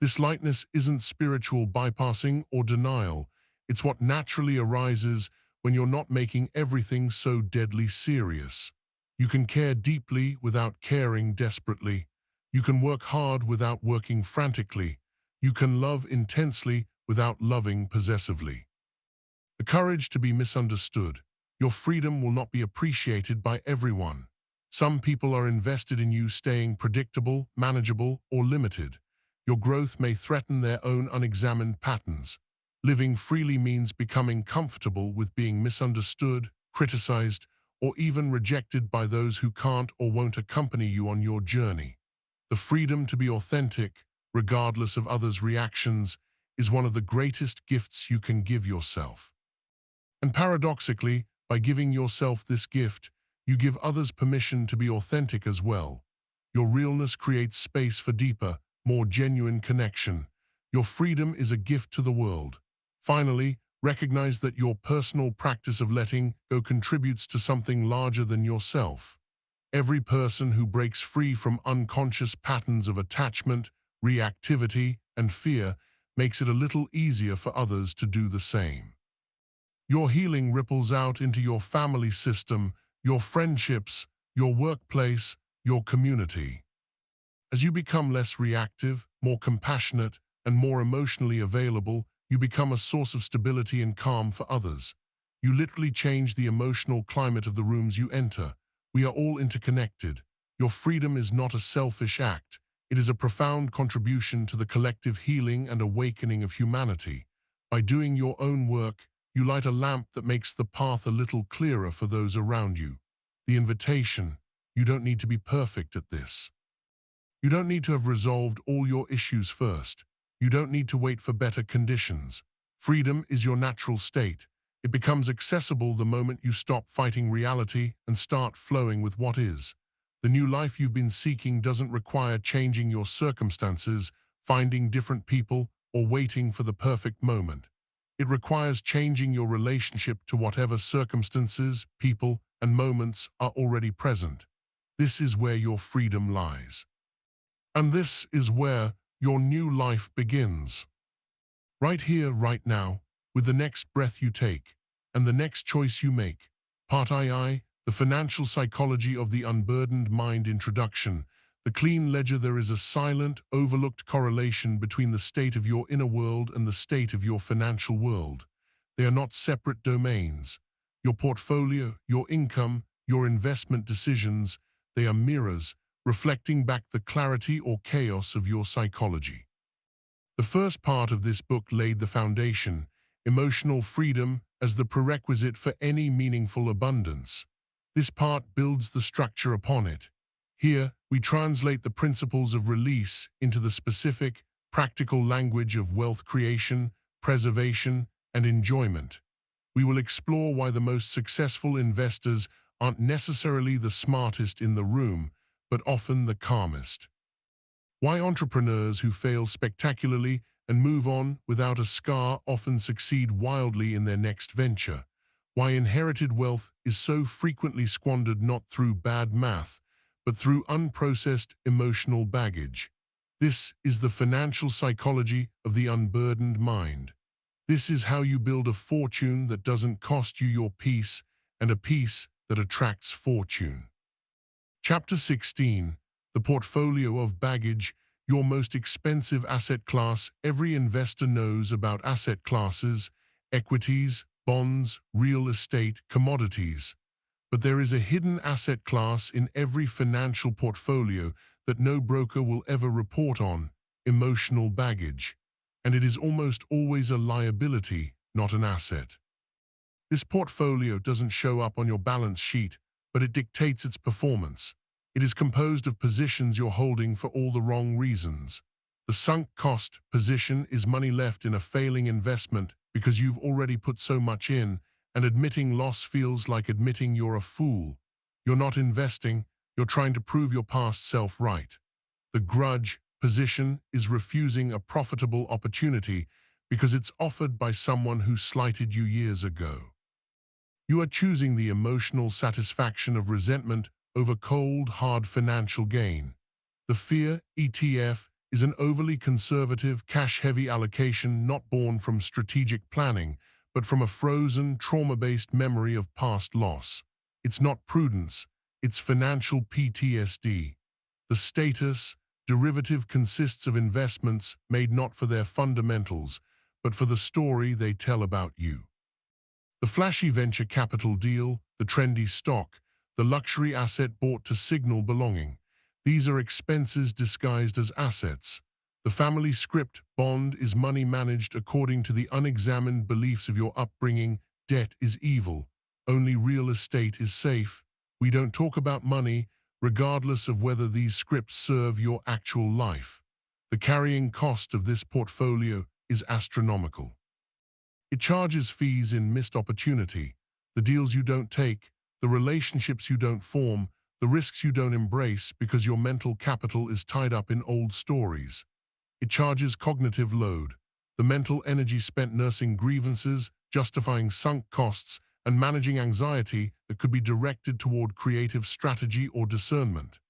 [SPEAKER 1] This lightness isn't spiritual bypassing or denial. It's what naturally arises when you're not making everything so deadly serious. You can care deeply without caring desperately. You can work hard without working frantically. You can love intensely without loving possessively. The courage to be misunderstood. Your freedom will not be appreciated by everyone. Some people are invested in you staying predictable, manageable, or limited. Your growth may threaten their own unexamined patterns. Living freely means becoming comfortable with being misunderstood, criticized, or even rejected by those who can't or won't accompany you on your journey. The freedom to be authentic, regardless of others' reactions, is one of the greatest gifts you can give yourself. And paradoxically, by giving yourself this gift, you give others permission to be authentic as well. Your realness creates space for deeper, more genuine connection. Your freedom is a gift to the world. Finally, recognize that your personal practice of letting go contributes to something larger than yourself. Every person who breaks free from unconscious patterns of attachment, reactivity, and fear makes it a little easier for others to do the same. Your healing ripples out into your family system, your friendships, your workplace, your community. As you become less reactive, more compassionate, and more emotionally available, you become a source of stability and calm for others. You literally change the emotional climate of the rooms you enter. We are all interconnected. Your freedom is not a selfish act. It is a profound contribution to the collective healing and awakening of humanity. By doing your own work, you light a lamp that makes the path a little clearer for those around you. The invitation: you don't need to be perfect at this. You don't need to have resolved all your issues first. You don't need to wait for better conditions. Freedom is your natural state. It becomes accessible the moment you stop fighting reality and start flowing with what is. The new life you've been seeking doesn't require changing your circumstances, finding different people, or waiting for the perfect moment. It requires changing your relationship to whatever circumstances, people, and moments are already present. This is where your freedom lies. And this is where your new life begins. Right here, right now, with the next breath you take and the next choice you make. Part II, the financial psychology of the unburdened mind introduction. The clean ledger. There is a silent, overlooked correlation between the state of your inner world and the state of your financial world. They are not separate domains. Your portfolio, your income, your investment decisions, they are mirrors, reflecting back the clarity or chaos of your psychology. The first part of this book laid the foundation, emotional freedom as the prerequisite for any meaningful abundance. This part builds the structure upon it. Here, we translate the principles of release into the specific, practical language of wealth creation, preservation, and enjoyment. We will explore why the most successful investors aren't necessarily the smartest in the room, but often the calmest. Why entrepreneurs who fail spectacularly and move on without a scar often succeed wildly in their next venture. Why inherited wealth is so frequently squandered not through bad math, but through unprocessed emotional baggage. This is the financial psychology of the unburdened mind. This is how you build a fortune that doesn't cost you your peace and a peace that attracts fortune. Chapter 16. The portfolio of baggage, your most expensive asset class. Every investor knows about asset classes, equities, bonds, real estate, commodities. But there is a hidden asset class in every financial portfolio that no broker will ever report on: emotional baggage. And it is almost always a liability, not an asset. This portfolio doesn't show up on your balance sheet, but it dictates its performance. It is composed of positions you're holding for all the wrong reasons. The sunk cost position is money left in a failing investment because you've already put so much in, and admitting loss feels like admitting you're a fool. You're not investing, you're trying to prove your past self right. The grudge position is refusing a profitable opportunity because it's offered by someone who slighted you years ago. You are choosing the emotional satisfaction of resentment over cold, hard financial gain. The fear ETF is an overly conservative, cash-heavy allocation not born from strategic planning, but from a frozen, trauma-based memory of past loss. It's not prudence, it's financial PTSD. The status derivative consists of investments made not for their fundamentals, but for the story they tell about you. The flashy venture capital deal, the trendy stock, the luxury asset bought to signal belonging. These are expenses disguised as assets. The family script bond is money managed according to the unexamined beliefs of your upbringing. Debt is evil. Only real estate is safe. We don't talk about money, regardless of whether these scripts serve your actual life. The carrying cost of this portfolio is astronomical. It charges fees in missed opportunity, the deals you don't take, the relationships you don't form, the risks you don't embrace because your mental capital is tied up in old stories. It charges cognitive load, the mental energy spent nursing grievances, justifying sunk costs, and managing anxiety that could be directed toward creative strategy or discernment.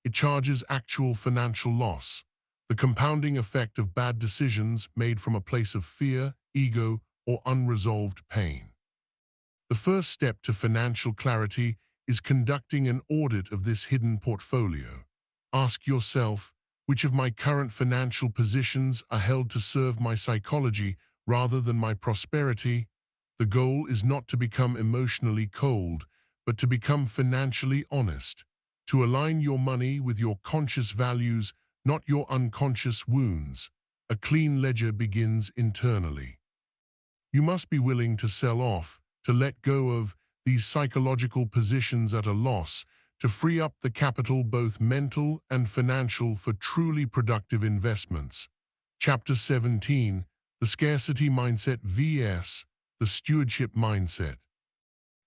[SPEAKER 1] It charges actual financial loss, the compounding effect of bad decisions made from a place of fear, ego, or unresolved pain. The first step to financial clarity is conducting an audit of this hidden portfolio. Ask yourself, which of my current financial positions are held to serve my psychology rather than my prosperity? The goal is not to become emotionally cold, but to become financially honest, to align your money with your conscious values, not your unconscious wounds. A clean ledger begins internally. You must be willing to sell off, to let go of these psychological positions at a loss, to free up the capital, both mental and financial, for truly productive investments. Chapter 17, the scarcity mindset vs. the stewardship mindset.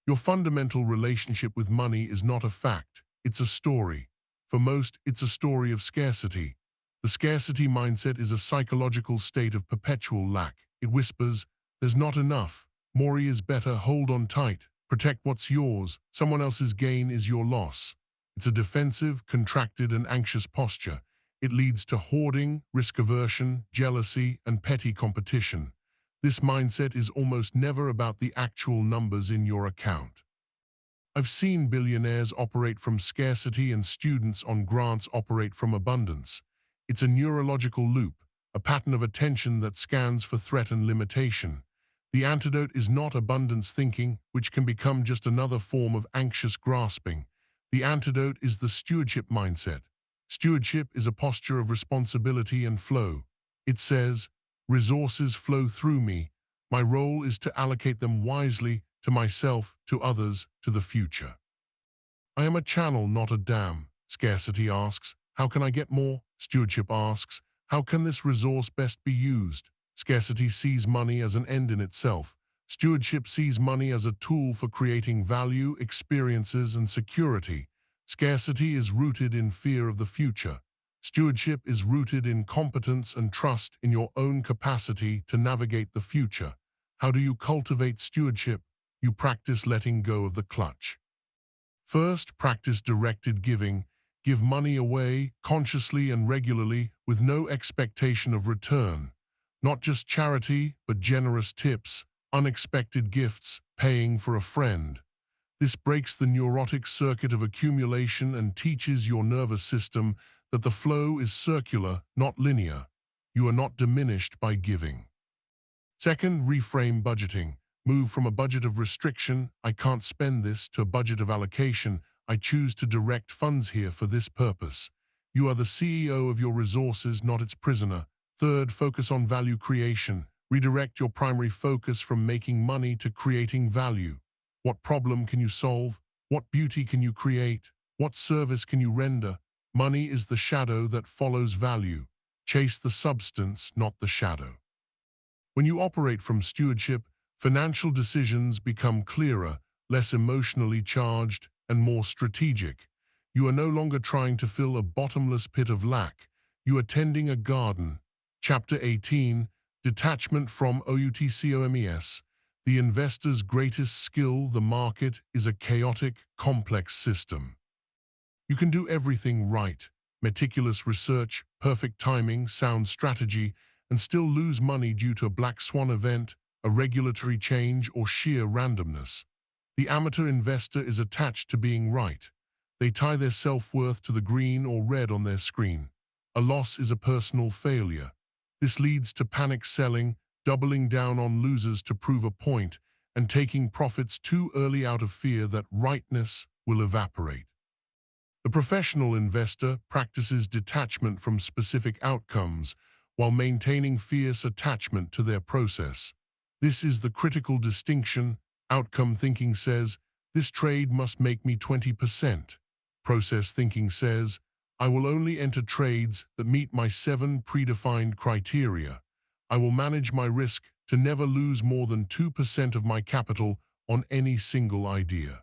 [SPEAKER 1] Your fundamental relationship with money is not a fact, it's a story. For most, it's a story of scarcity. The scarcity mindset is a psychological state of perpetual lack. It whispers, there's not enough. More is better. Hold on tight. Protect what's yours. Someone else's gain is your loss. It's a defensive, contracted, and anxious posture. It leads to hoarding, risk aversion, jealousy, and petty competition. This mindset is almost never about the actual numbers in your account. I've seen billionaires operate from scarcity and students on grants operate from abundance. It's a neurological loop, a pattern of attention that scans for threat and limitation. The antidote is not abundance thinking, which can become just another form of anxious grasping. The antidote is the stewardship mindset. Stewardship is a posture of responsibility and flow. It says, resources flow through me. My role is to allocate them wisely to myself, to others, to the future. I am a channel, not a dam. Scarcity asks, how can I get more? Stewardship asks, how can this resource best be used? Scarcity sees money as an end in itself. Stewardship sees money as a tool for creating value, experiences, and security. Scarcity is rooted in fear of the future. Stewardship is rooted in competence and trust in your own capacity to navigate the future. How do you cultivate stewardship? You practice letting go of the clutch. First, practice directed giving. Give money away consciously and regularly with no expectation of return. Not just charity, but generous tips, unexpected gifts, paying for a friend. This breaks the neurotic circuit of accumulation and teaches your nervous system that the flow is circular, not linear. You are not diminished by giving. Second, reframe budgeting. Move from a budget of restriction, I can't spend this, to a budget of allocation, I choose to direct funds here for this purpose. You are the CEO of your resources, not its prisoner. Third, focus on value creation. Redirect your primary focus from making money to creating value. What problem can you solve? What beauty can you create? What service can you render? Money is the shadow that follows value. Chase the substance, not the shadow. When you operate from stewardship, financial decisions become clearer, less emotionally charged, and more strategic. You are no longer trying to fill a bottomless pit of lack. You are tending a garden. Chapter 18, Detachment from OUTCOMES. The investor's greatest skill, the market, is a chaotic, complex system. You can do everything right, meticulous research, perfect timing, sound strategy, and still lose money due to a black swan event, a regulatory change, or sheer randomness. The amateur investor is attached to being right. They tie their self-worth to the green or red on their screen. A loss is a personal failure. This leads to panic selling, doubling down on losers to prove a point, and taking profits too early out of fear that rightness will evaporate. The professional investor practices detachment from specific outcomes while maintaining fierce attachment to their process. This is the critical distinction. Outcome thinking says, this trade must make me 20%. Process thinking says, I will only enter trades that meet my 7 predefined criteria. I will manage my risk to never lose more than 2% of my capital on any single idea.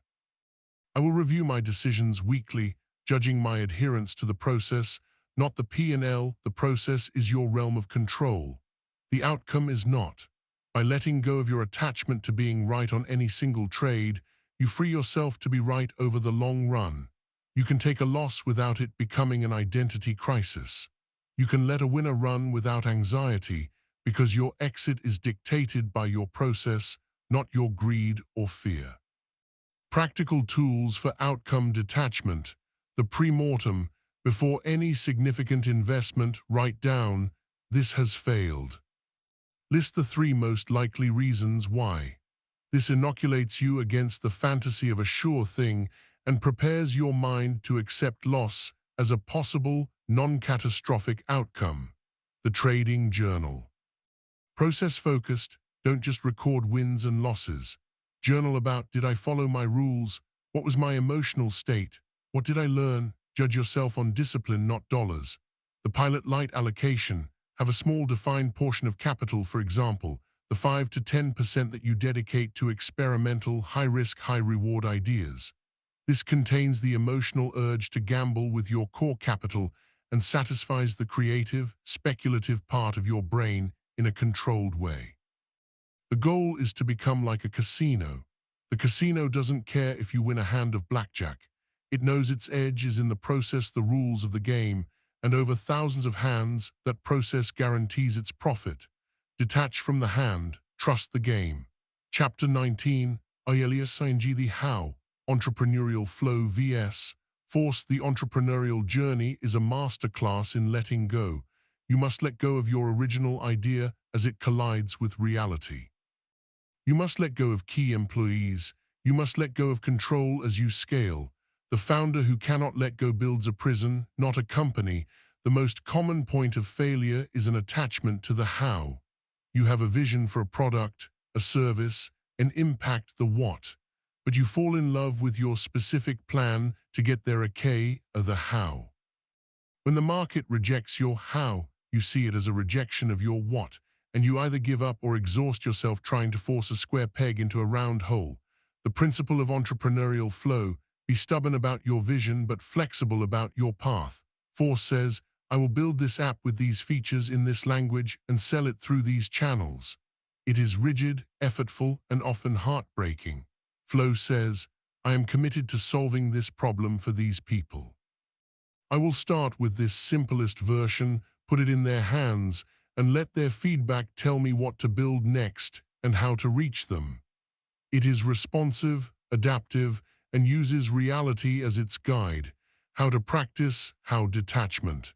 [SPEAKER 1] I will review my decisions weekly, judging my adherence to the process, not the P&L. The process is your realm of control. The outcome is not. By letting go of your attachment to being right on any single trade, you free yourself to be right over the long run. You can take a loss without it becoming an identity crisis. You can let a winner run without anxiety because your exit is dictated by your process, not your greed or fear. Practical tools for outcome detachment. The pre-mortem. Before any significant investment, write down, this has failed. List the 3 most likely reasons why. This inoculates you against the fantasy of a sure thing and prepares your mind to accept loss as a possible, non-catastrophic outcome. The trading journal. Process-focused, don't just record wins and losses. Journal about, did I follow my rules? What was my emotional state? What did I learn? Judge yourself on discipline, not dollars. The pilot light allocation. Have a small defined portion of capital, for example, the 5 to 10% that you dedicate to experimental, high-risk, high-reward ideas. This contains the emotional urge to gamble with your core capital and satisfies the creative, speculative part of your brain in a controlled way. The goal is to become like a casino. The casino doesn't care if you win a hand of blackjack. It knows its edge is in the process, the rules of the game, and over thousands of hands, that process guarantees its profit. Detach from the hand, trust the game. Chapter 19, the How, Entrepreneurial Flow vs. Force. The entrepreneurial journey is a masterclass in letting go. You must let go of your original idea as it collides with reality. You must let go of key employees. You must let go of control as you scale. The founder who cannot let go builds a prison, not a company. The most common point of failure is an attachment to the how. You have a vision for a product, a service, an impact, the what. But you fall in love with your specific plan to get there, the how. When the market rejects your how, you see it as a rejection of your what, and you either give up or exhaust yourself trying to force a square peg into a round hole. The principle of entrepreneurial flow: be stubborn about your vision but flexible about your path. Force says, I will build this app with these features in this language and sell it through these channels. It is rigid, effortful, and often heartbreaking. Flow says, I am committed to solving this problem for these people. I will start with this simplest version, put it in their hands, and let their feedback tell me what to build next and how to reach them. It is responsive, adaptive, and uses reality as its guide. How to practice, how detachment.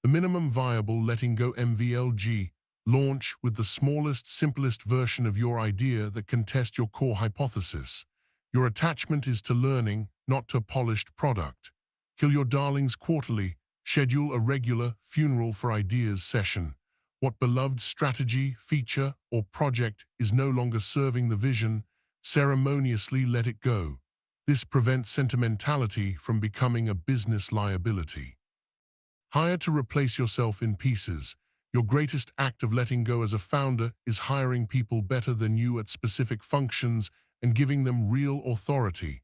[SPEAKER 1] The minimum viable letting go MVLG. Launch with the smallest, simplest version of your idea that can test your core hypothesis. Your attachment is to learning, not to a polished product. Kill your darlings quarterly. Schedule a regular funeral for ideas session. What beloved strategy, feature, or project is no longer serving the vision? Ceremoniously let it go. This prevents sentimentality from becoming a business liability. Hire to replace yourself in pieces. Your greatest act of letting go as a founder is hiring people better than you at specific functions and giving them real authority.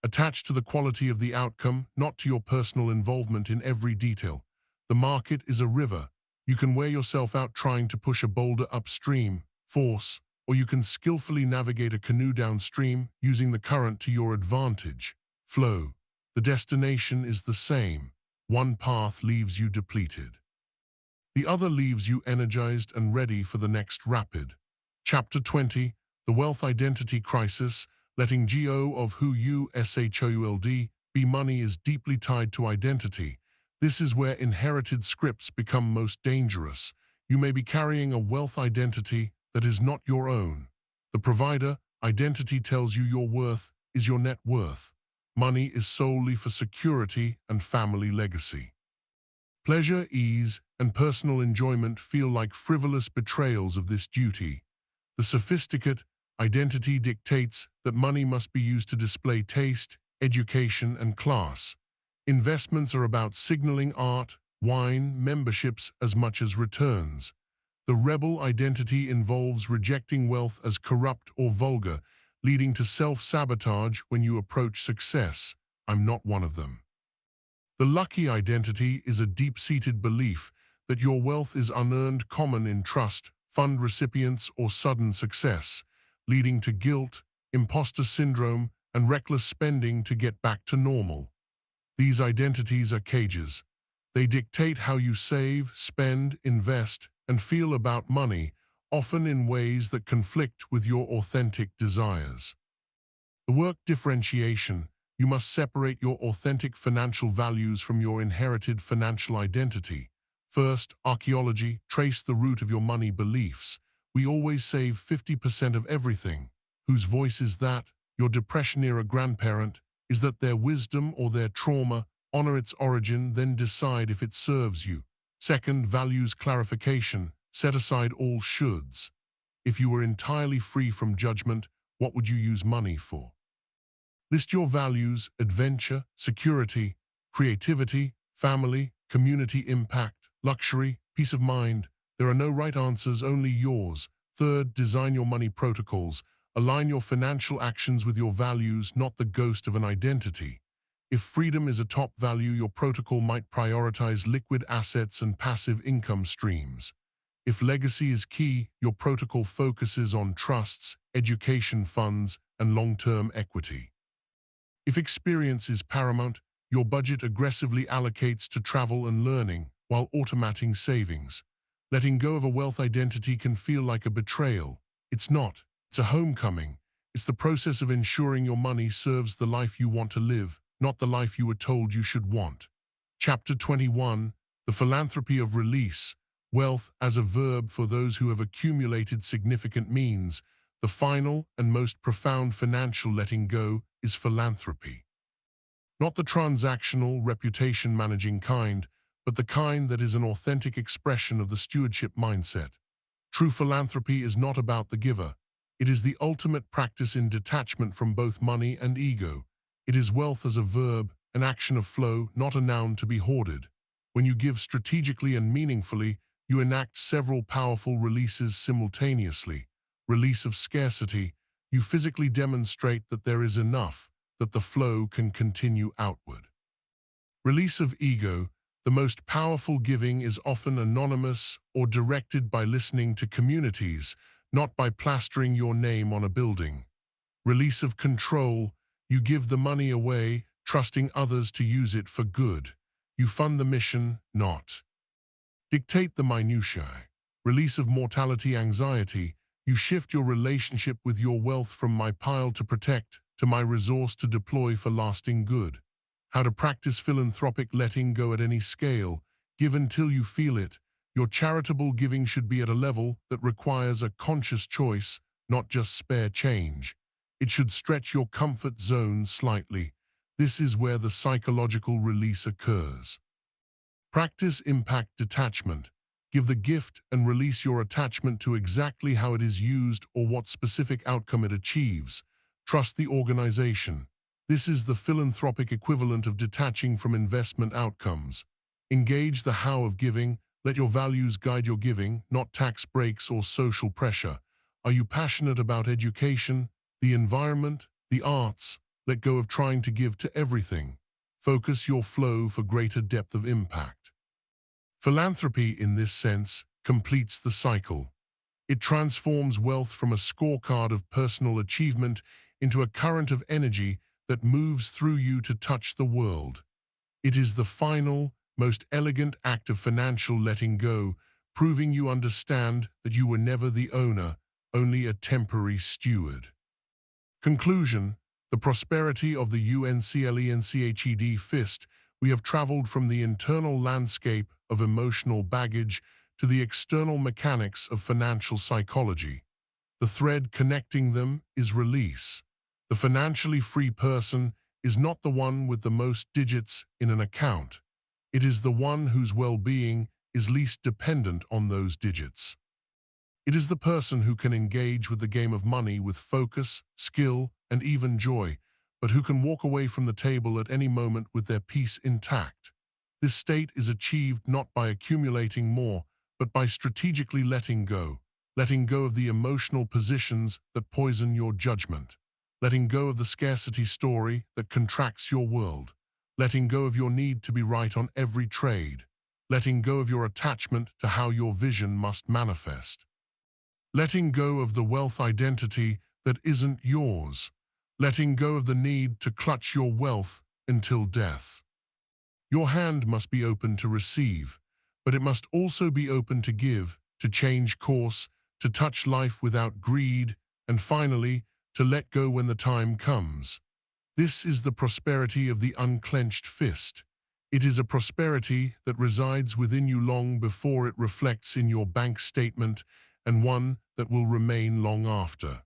[SPEAKER 1] Attach to the quality of the outcome, not to your personal involvement in every detail. The market is a river. You can wear yourself out trying to push a boulder upstream, force, or you can skillfully navigate a canoe downstream using the current to your advantage. Flow. The destination is the same. One path leaves you depleted. The other leaves you energized and ready for the next rapid. Chapter 20, The Wealth Identity Crisis. Letting go of who you should be. Money is deeply tied to identity. This is where inherited scripts become most dangerous. You may be carrying a wealth identity that is not your own. The provider identity tells you your worth is your net worth. Money is solely for security and family legacy. Pleasure, ease, and personal enjoyment feel like frivolous betrayals of this duty. The sophisticate identity dictates that money must be used to display taste, education, and class. Investments are about signaling art, wine, memberships as much as returns. The rebel identity involves rejecting wealth as corrupt or vulgar, leading to self-sabotage when you approach success. I'm not one of them. The lucky identity is a deep-seated belief that your wealth is unearned, common in trust, fund recipients, or sudden success, leading to guilt, imposter syndrome, and reckless spending to get back to normal. These identities are cages. They dictate how you save, spend, invest, and feel about money, often in ways that conflict with your authentic desires. The work differentiation. You must separate your authentic financial values from your inherited financial identity. First, archaeology. Trace the root of your money beliefs. We always save 50% of everything. Whose voice is that? Your Depression-era grandparent? Is that their wisdom or their trauma? Honor its origin, then decide if it serves you. Second, values clarification. Set aside all shoulds. If you were entirely free from judgment, what would you use money for? List your values: adventure, security, creativity, family, community impact, luxury, peace of mind. There are no right answers, only yours. Third, design your money protocols. Align your financial actions with your values, not the ghost of an identity. If freedom is a top value, your protocol might prioritize liquid assets and passive income streams. If legacy is key, your protocol focuses on trusts, education funds, and long-term equity. If experience is paramount, your budget aggressively allocates to travel and learning while automating savings. Letting go of a wealth identity can feel like a betrayal. It's not. It's a homecoming. It's the process of ensuring your money serves the life you want to live, not the life you were told you should want. Chapter 21, The Philanthropy of Release. Wealth as a verb for those who have accumulated significant means. The final and most profound financial letting go is philanthropy. Not the transactional, reputation-managing kind, but the kind that is an authentic expression of the stewardship mindset. True philanthropy is not about the giver. It is the ultimate practice in detachment from both money and ego. It is wealth as a verb, an action of flow, not a noun to be hoarded. When you give strategically and meaningfully, you enact several powerful releases simultaneously. Release of scarcity, you physically demonstrate that there is enough, that the flow can continue outward. Release of ego, the most powerful giving is often anonymous or directed by listening to communities, not by plastering your name on a building. Release of control, you give the money away, trusting others to use it for good. You fund the mission, not dictate the minutiae. Release of mortality anxiety, you shift your relationship with your wealth from my pile to protect to my resource to deploy for lasting good. How to practice philanthropic letting go at any scale. Give until you feel it. Your charitable giving should be at a level that requires a conscious choice, not just spare change. It should stretch your comfort zone slightly. This is where the psychological release occurs. Practice impact detachment. Give the gift and release your attachment to exactly how it is used or what specific outcome it achieves. Trust the organization. This is the philanthropic equivalent of detaching from investment outcomes. Engage the how of giving. Let your values guide your giving, not tax breaks or social pressure. Are you passionate about education, the environment, the arts? Let go of trying to give to everything. Focus your flow for greater depth of impact. Philanthropy, in this sense, completes the cycle. It transforms wealth from a scorecard of personal achievement into a current of energy that moves through you to touch the world. It is the final, most elegant act of financial letting go, proving you understand that you were never the owner, only a temporary steward. Conclusion: the prosperity of the UNCLENCHED fist. We have traveled from the internal landscape of emotional baggage to the external mechanics of financial psychology. The thread connecting them is release. The financially free person is not the one with the most digits in an account. It is the one whose well-being is least dependent on those digits. It is the person who can engage with the game of money with focus, skill, and even joy, but who can walk away from the table at any moment with their peace intact. This state is achieved not by accumulating more, but by strategically letting go of the emotional positions that poison your judgment, letting go of the scarcity story that contracts your world, letting go of your need to be right on every trade, letting go of your attachment to how your vision must manifest. Letting go of the wealth identity that isn't yours. Letting go of the need to clutch your wealth until death. Your hand must be open to receive, but it must also be open to give, to change course, to touch life without greed, and finally, to let go when the time comes. This is the prosperity of the unclenched fist. It is a prosperity that resides within you long before it reflects in your bank statement, and one that will remain long after.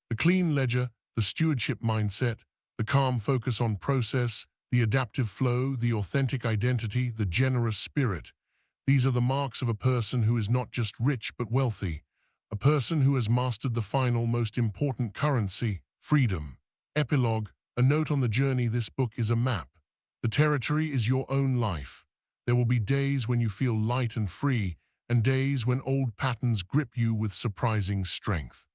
[SPEAKER 1] The clean ledger, the stewardship mindset, the calm focus on process, the adaptive flow, the authentic identity, the generous spirit. These are the marks of a person who is not just rich but wealthy, a person who has mastered the final, most important currency, freedom. Epilogue: a note on the journey. This book is a map. The territory is your own life. There will be days when you feel light and free, and days when old patterns grip you with surprising strength.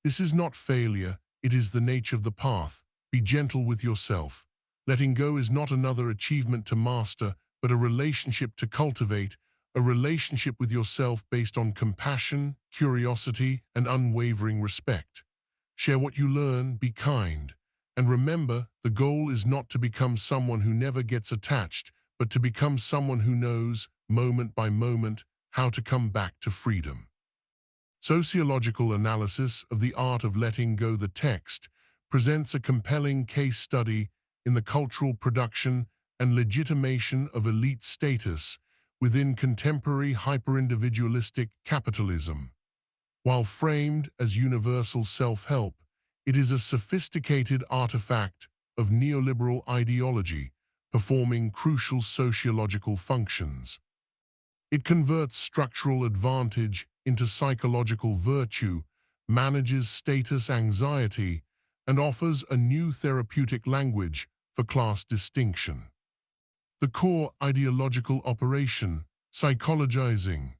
[SPEAKER 1] This is not failure, it is the nature of the path. Be gentle with yourself. Letting go is not another achievement to master, but a relationship to cultivate, a relationship with yourself based on compassion, curiosity, and unwavering respect. Share what you learn, be kind, and remember, the goal is not to become someone who never gets attached, but to become someone who knows, moment by moment, how to come back to freedom. Sociological analysis of the art of letting go. The text presents a compelling case study in the cultural production and legitimation of elite status within contemporary hyper-individualistic capitalism. While framed as universal self-help, it is a sophisticated artifact of neoliberal ideology performing crucial sociological functions. It converts structural advantage into psychological virtue, manages status anxiety, and offers a new therapeutic language for class distinction. The core ideological operation, psychologizing.